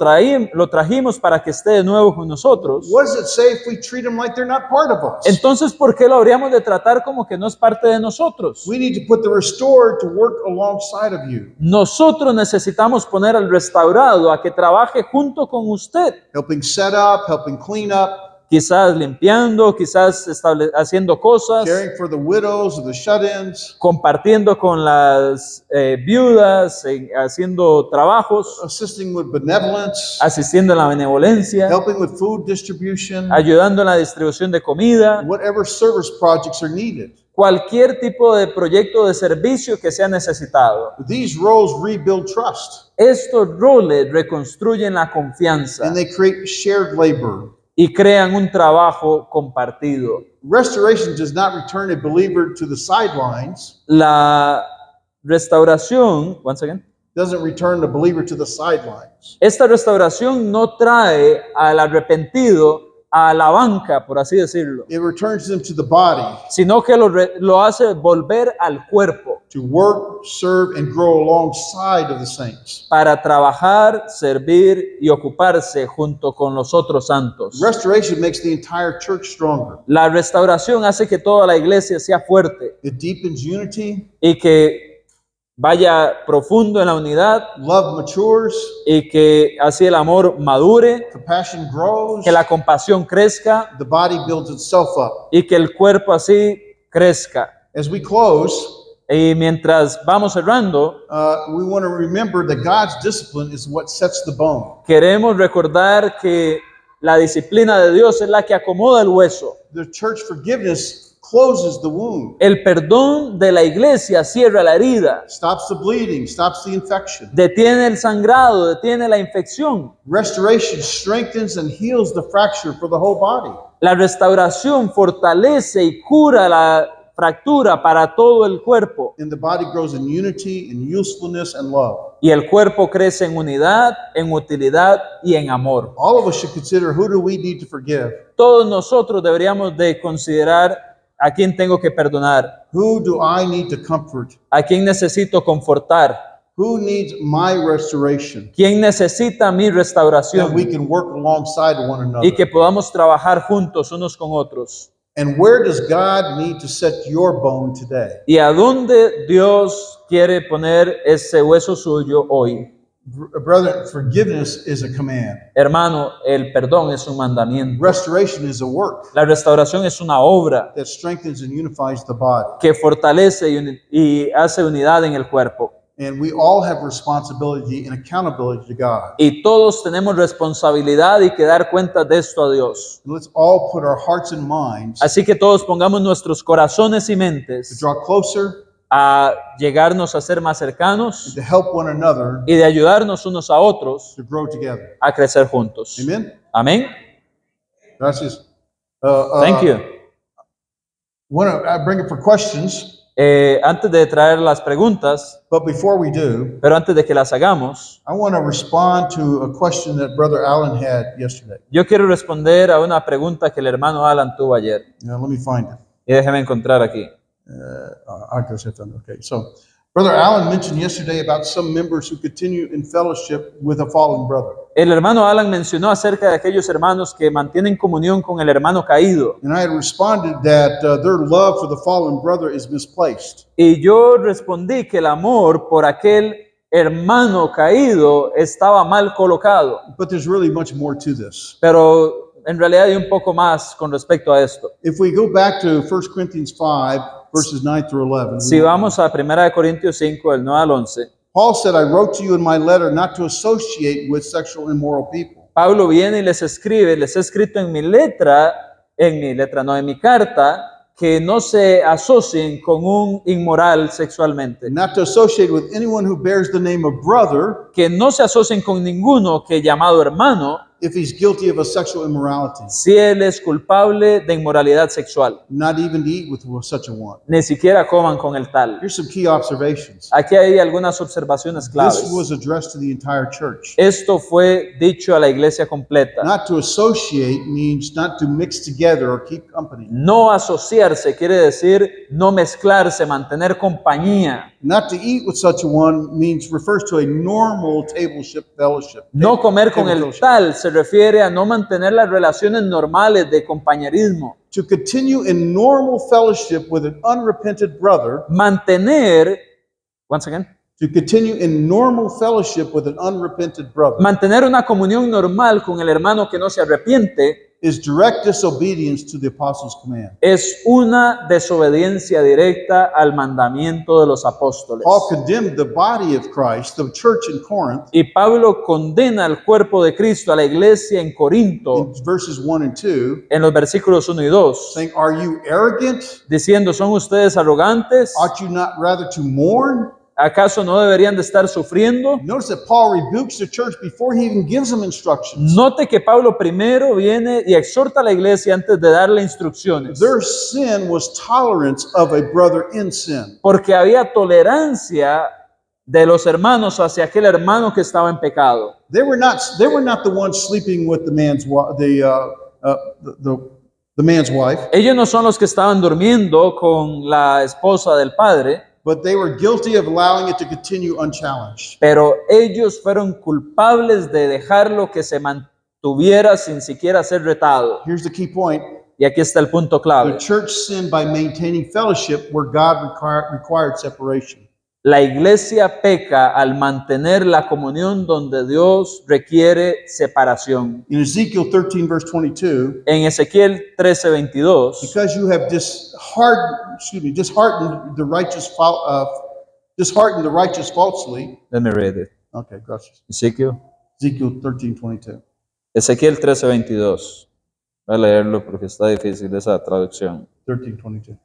trajimos para que esté de nuevo con nosotros. What does it say if we treat them like they're not part of us? Entonces, ¿por qué lo habríamos de tratar como que no es parte de nosotros? We need to put the restored to work alongside of you, Nosotros necesitamos poner al restaurado a que trabaje junto con usted, helping set up, helping clean up, quizás limpiando, quizás haciendo cosas, caring for the widows or the shut-ins, compartiendo con las viudas, haciendo trabajos, assisting with benevolence, asistiendo en la benevolencia, helping with food distribution, ayudando en la distribución de comida, whatever service projects are needed. cualquier tipo de proyecto de servicio que sea necesitado. These roles rebuild trust, Estos roles reconstruyen la confianza and they create shared labor. y crean un trabajo compartido. Restoration does not return a believer to the sidelines, La restauración, once again, doesn't return the believer to the sidelines. esta restauración no trae al arrepentido a la banca, por así decirlo, It returns them to the body sino que lo hace volver al cuerpo to work, serve, and grow alongside of the saints. para trabajar, servir y ocuparse junto con los otros santos. Restoration makes the entire church stronger. La restauración hace que toda la iglesia sea fuerte It deepens unity, y que vaya profundo en la unidad love matures, y que así el amor madure, compassion grows, que la compasión crezca the body builds itself up. y que el cuerpo así crezca. As we close, Y mientras vamos cerrando, we want to remember that God's discipline is what sets the bone. queremos recordar que la disciplina de Dios es la que acomoda el hueso. The church forgiveness closes the wound, El perdón de la iglesia cierra la herida, stops the bleeding, stops the infection. detiene el sangrado, detiene la infección. Restoration strengthens and heals the fracture for the whole body. La restauración fortalece y cura la fractura para todo el cuerpo. And the body grows in unity, in usefulness, and love. Y el cuerpo crece en unidad, en utilidad y en amor. All of us should consider, who do we need to forgive? Todos nosotros deberíamos de considerar a quién tengo que perdonar, Who do I need to comfort? a quién necesito confortar, Who needs my restoration? quién necesita mi That we restauración can work alongside one y another. que podamos trabajar juntos unos con otros. And where does God need to set your bone today? ¿Y a dónde Dios quiere poner ese hueso suyo hoy? Brother, forgiveness is a command. Hermano, el perdón es un mandamiento. Restoration is a work La restauración es una obra that strengthens and unifies the body. que fortalece y hace unidad en el cuerpo. And we all have responsibility and accountability to God. Y todos tenemos responsabilidad y que dar cuenta de esto a Dios. And let's all put our hearts and minds Así que todos pongamos nuestros corazones y to mentes draw closer a llegarnos a ser más and cercanos to help one another y de ayudarnos unos a otros to grow together. a crecer juntos. Amen? Amén. Gracias. Thank you. I bring it for questions, Antes de traer las preguntas, but before we do, pero antes de que las hagamos, I want to respond to a question that Brother Allen had yesterday. yo quiero responder a una pregunta que el hermano Alan tuvo ayer. Now, let me find it. Y déjeme encontrar aquí. Okay, so Brother Allen mentioned yesterday about some members who continue in fellowship with a fallen brother. El hermano Alan mencionó acerca de aquellos hermanos que mantienen comunión con el hermano caído. And I had responded that their love for the fallen brother is misplaced. Y yo respondí que el amor por aquel hermano caído estaba mal colocado. But there's really much more to this. Pero en realidad hay un poco más con respecto a esto. If we go back to 1 Corinthians 5, verses 9 through 11, Si vamos a 1 Corintios 5, del 9 al 11, Paul said, I wrote to you in my letter not to associate with sexual immoral people. Pablo viene y les escribe, les he escrito en mi carta, que no se asocien con un inmoral sexualmente, Not to associate with anyone who bears the name of brother que no se asocien con ninguno que llamado hermano, if he's guilty of a sexual immorality, si él es culpable de inmoralidad sexual, not even to eat with such a one. ni siquiera coman con el tal. Here's some key observations. Aquí hay algunas observaciones claves. This was addressed to the entire church. Esto fue dicho a la iglesia completa. Not to associate means not to mix together or keep company. No asociarse quiere decir no mezclarse, mantener compañía. Not to eat with such a one refers to a normal fellowship. No comer con el fellowship. tal se refiere a no mantener las relaciones normales de compañerismo. To continue in normal fellowship with an unrepentant brother, Mantener, once again, to continue in normal fellowship with an unrepentant brother mantener una comunión normal con el hermano que no se arrepiente is direct disobedience to the apostles' command. es una desobediencia directa al mandamiento de los apóstoles. Paul condemned the body of Christ, the church in Corinth, Y Pablo condena al cuerpo de Cristo, a la iglesia en Corinto, in verses 1 and 2, en los versículos 1 y 2, saying, Are you arrogant? diciendo, ¿son ustedes arrogantes? Ought you not rather to mourn? ¿Acaso no deberían de estar sufriendo? Notice that Paul rebukes the church before he even gives them instructions. Note que Pablo primero viene y exhorta a la iglesia antes de darle instrucciones, Their sin was tolerance of a brother in sin. porque había tolerancia de los hermanos hacia aquel hermano que estaba en pecado. They were not the ones sleeping with the man's wife, Ellos no son los que estaban durmiendo con la esposa del padre, but they were guilty of allowing it to continue unchallenged. pero ellos fueron culpables de dejarlo que se mantuviera sin siquiera ser retado. Here's the key point. Y aquí está el punto The clave. church sinned by maintaining fellowship where God required separation. La iglesia peca al mantener la comunión donde Dios requiere separación. In Ezekiel 13, verse 22, En Ezequiel 13:22, because you have disheartened the righteous falsely. let me read it. Okay, gracias. Ezequiel 13:22. Ezequiel 13:22. Voy a leerlo porque está difícil esa traducción. 13:22.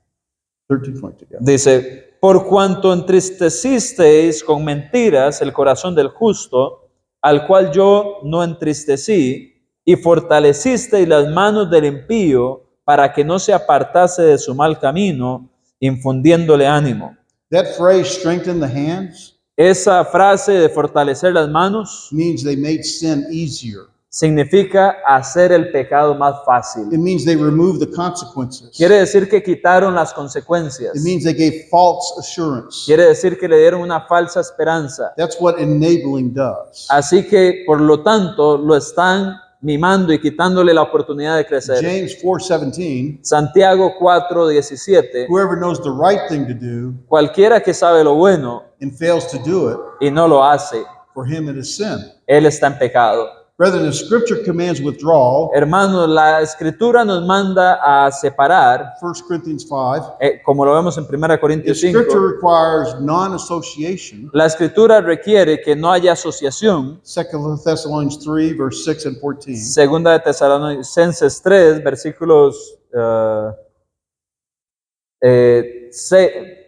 13:22. Yeah. Dice, por cuanto entristecisteis con mentiras el corazón del justo, al cual yo no entristecí, y fortalecisteis las manos del impío para que no se apartase de su mal camino, infundiéndole ánimo. That phrase, strengthen the hands, Esa frase de fortalecer las manos means they made sin easier. significa hacer el pecado más fácil. It means they removed the consequences. Quiere decir que quitaron las consecuencias. It means they gave false assurance. Quiere decir que le dieron una falsa esperanza. That's what enabling does. Así que, por lo tanto, lo están mimando y quitándole la oportunidad de crecer. James 4:17, Santiago 4:17, whoever knows the right thing to do cualquiera que sabe lo bueno and fails to do it, y no lo hace, for him it is sin. él está en pecado. Brethren, if Scripture commands withdrawal, Hermanos, la escritura nos manda a separar, 1 Corinthians 5, como lo vemos en 1 if Corintios Scripture 5, requires non-association, la escritura requiere que no haya asociación. 2 Thessalonians 3, verse 6 and 14, Segunda de Tesalonicenses 3, versículos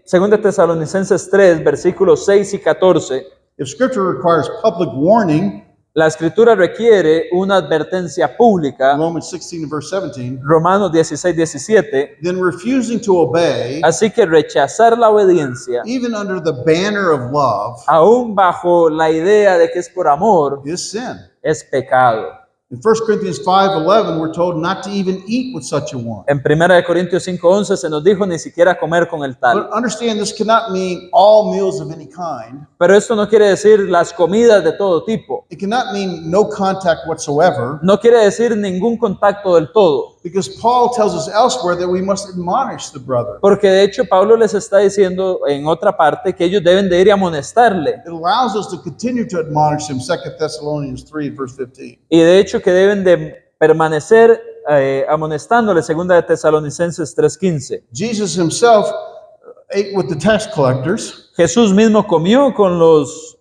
Segunda de Tesalonicenses 3, versículos 6 y 14. if Scripture requires public warning, La escritura requiere una advertencia pública, Romans 16 and verse 17, Romanos 16, 17. then refusing to obey, Así que rechazar la obediencia, even under the banner of love, aún bajo la idea de que es por amor, is sin. es pecado. In 1 Corinthians 5:11, we're told not to even eat with such a one. En 1 Corintios 5:11 se nos dijo ni siquiera comer con el tal. But understand, this cannot mean all meals of any kind. Pero esto no quiere decir las comidas de todo tipo. It cannot mean no contact whatsoever, No quiere decir ningún contacto del todo. because Paul tells us elsewhere that we must admonish the brother. Porque de hecho Pablo les está diciendo en otra parte que ellos deben de ir y amonestarle. It allows us to continue to admonish him, 2 Thessalonians 3, verse 15. Y de hecho que deben de permanecer amonestándole, segunda de Tesalonicenses 3:15. Jesus himself ate with the tax collectors. Jesús mismo comió con los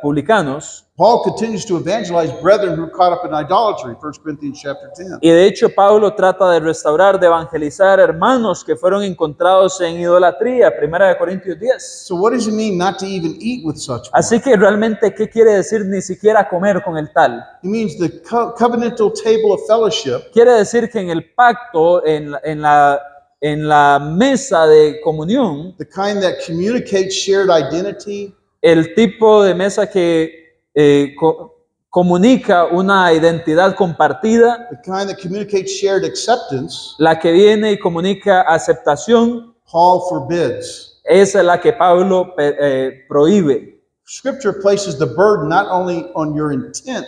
publicanos. Paul continues to evangelize brethren who are caught up in idolatry, 1 Corinthians chapter 10. Y de hecho Pablo trata de restaurar, de evangelizar hermanos que fueron encontrados en idolatría, 1 Corintios 10. So what does it mean not to even eat with such one? Así que realmente, ¿qué quiere decir ni siquiera comer con el tal? It means the covenantal table of fellowship Quiere decir que en el pacto, en la mesa de comunión, the kind that communicates shared identity, el tipo de mesa que comunica una identidad compartida, the kind that communicates shared acceptance, la que viene y comunica aceptación, Paul forbids. esa es la que Pablo prohíbe. Scripture places the burden not only on your intent,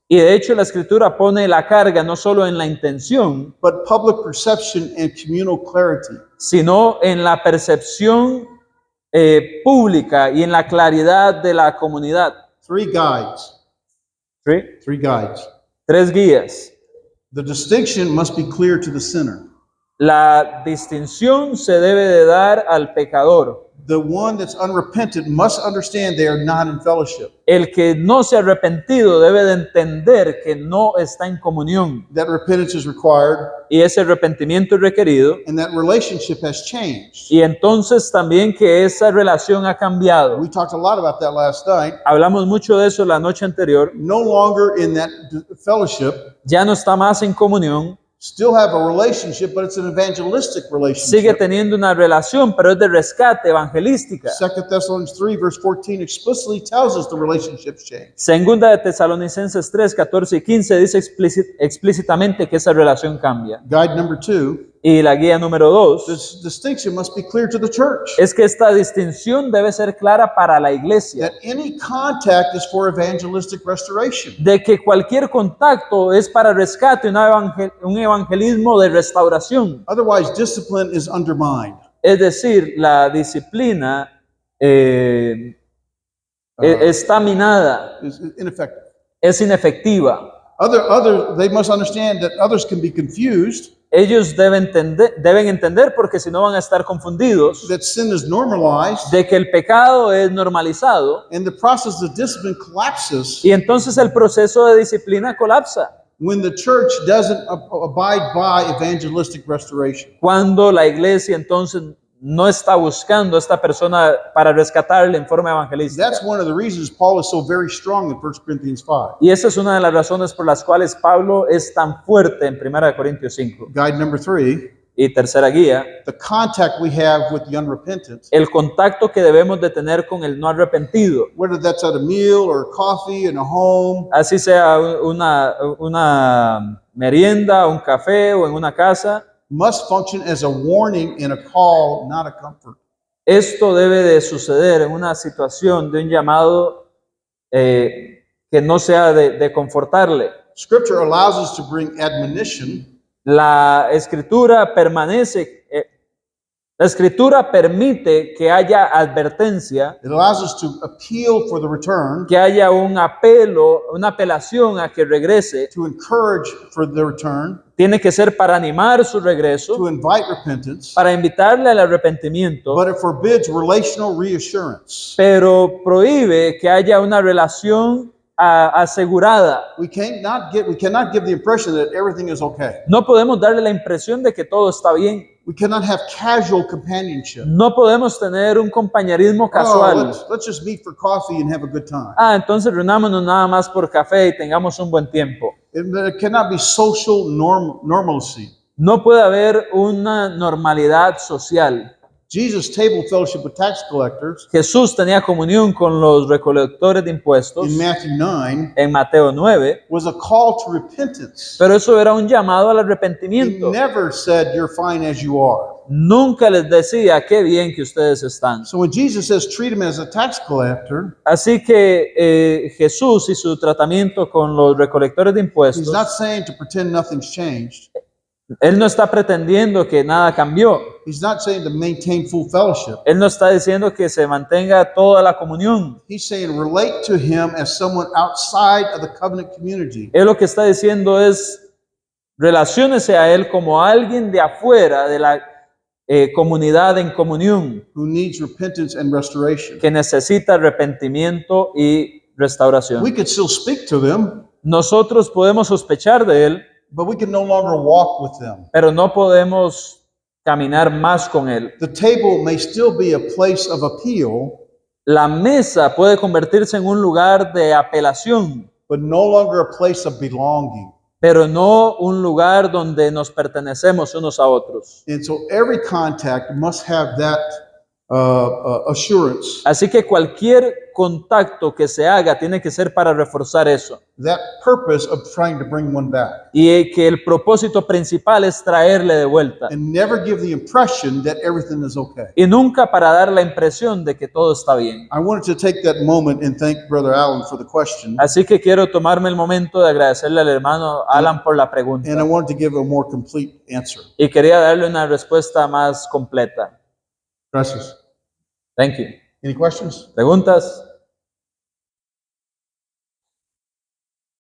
Y de hecho la escritura pone la carga no solo en la intención, but public perception and communal clarity. sino en la percepción pública y en la claridad de la comunidad. Three guides. ¿Sí? Three guides. 3 guías. The distinction must be clear to the sinner. La distinción se debe de dar al pecador. The one that's unrepentant must understand they are not in fellowship. El que no se ha arrepentido debe de entender que no está en comunión. That repentance is required, Y ese arrepentimiento es requerido. and that relationship has changed. Y entonces también que esa relación ha cambiado. We talked a lot about that last night. Hablamos mucho de eso la noche anterior. No longer in that fellowship, Ya no está más en comunión. still have a relationship, but it's an evangelistic Sigue relationship. teniendo una relación, pero es de rescate evangelística. 2 Thessalonians 3, verse 14 explicitly tells us the relationship's changed. Segunda de Tesalonicenses 3, 14 y 15 dice explícitamente que esa relación cambia. Guide number 2, Y la guía número 2 this distinction must be clear to the church. es que esta distinción debe ser clara para la iglesia, That any contact is for evangelistic restoration. de que cualquier contacto es para rescate, un evangelismo de restauración. Otherwise, discipline is undermined. Es decir, la disciplina está minada, Is ineffective. es inefectiva. They must understand that others can be confused, Ellos deben entender, porque si no van a estar confundidos, that sin is normalized, de que el pecado es normalizado and the process of discipline collapses y entonces el proceso de disciplina colapsa when the church doesn't abide by evangelistic restoration. cuando la iglesia entonces no está buscando a esta persona para rescatarle en forma evangelística. That's one of the reasons Paul is so very strong in 1 Corinthians 5. Y esa es una de las razones por las cuales Pablo es tan fuerte en 1 Corintios 5. Guide number 3, Y tercera guía, the contact we have with the unrepentant, el contacto que debemos de tener con el no arrepentido, whether that's at a meal or coffee in a home, así sea una merienda, un café o en una casa. must function as a warning and a call, not a comfort. Esto debe de suceder en una situación de un llamado que no sea de confortarle. Scripture allows us to bring admonition La escritura permanece, La escritura permite que haya advertencia, It allows us to appeal for the return, que haya un apelo, una apelación a que regrese. to encourage for the return, Tiene que ser para animar su to regreso, invite repentance, para invitarle al arrepentimiento, but it forbids relational reassurance. pero prohíbe que haya una relación asegurada. We cannot give the impression that everything is okay. No podemos darle la impresión de que todo está bien. We cannot have casual companionship. No podemos tener un compañerismo Oh, casual. let's just meet for coffee and have a good time. Entonces reunámonos nada más por café y tengamos un buen tiempo. It cannot be social normalcy. No puede haber una normalidad social. Jesus' table fellowship with tax collectors Jesús tenía comunión con los recolectores de impuestos in Matthew 9 en Mateo 9, was a call to repentance. pero eso era un llamado al He arrepentimiento. never said you're fine as you are. Nunca les decía qué bien que ustedes están. So when Jesus says treat him as a tax collector, Así que Jesús y su tratamiento con los recolectores de he's impuestos, not saying to pretend nothing's changed. Él no está pretendiendo que nada cambió. He's not saying to maintain full fellowship. Él no está diciendo que se mantenga toda la comunión. He's saying relate to him as someone outside of the covenant community. Él lo que está diciendo es relaciónese a Él como alguien de afuera de la comunidad en comunión, Who needs repentance and restoration. que necesita arrepentimiento y restauración. We could still speak to them, Nosotros podemos sospechar de Él, but we can no longer walk with them. pero no podemos caminar más con Él. The table may still be a place of appeal, La mesa puede convertirse en un lugar de apelación, but no longer a place of belonging. pero no un lugar donde nos pertenecemos unos a otros. And so every contact must have that assurance, Así que cualquier contacto que se haga tiene que ser para reforzar eso. that purpose of trying to bring one back, Y que el propósito principal es traerle de vuelta. and never give the impression that everything is okay. Y nunca para dar la impresión de que todo está bien. I wanted to take that moment and thank Brother Allen for the question, Así que quiero tomarme el momento de agradecerle al hermano Alan por la pregunta. and I wanted to give a more complete answer. Y quería darle una respuesta más completa. Gracias. Thank you. Any questions? ¿Preguntas?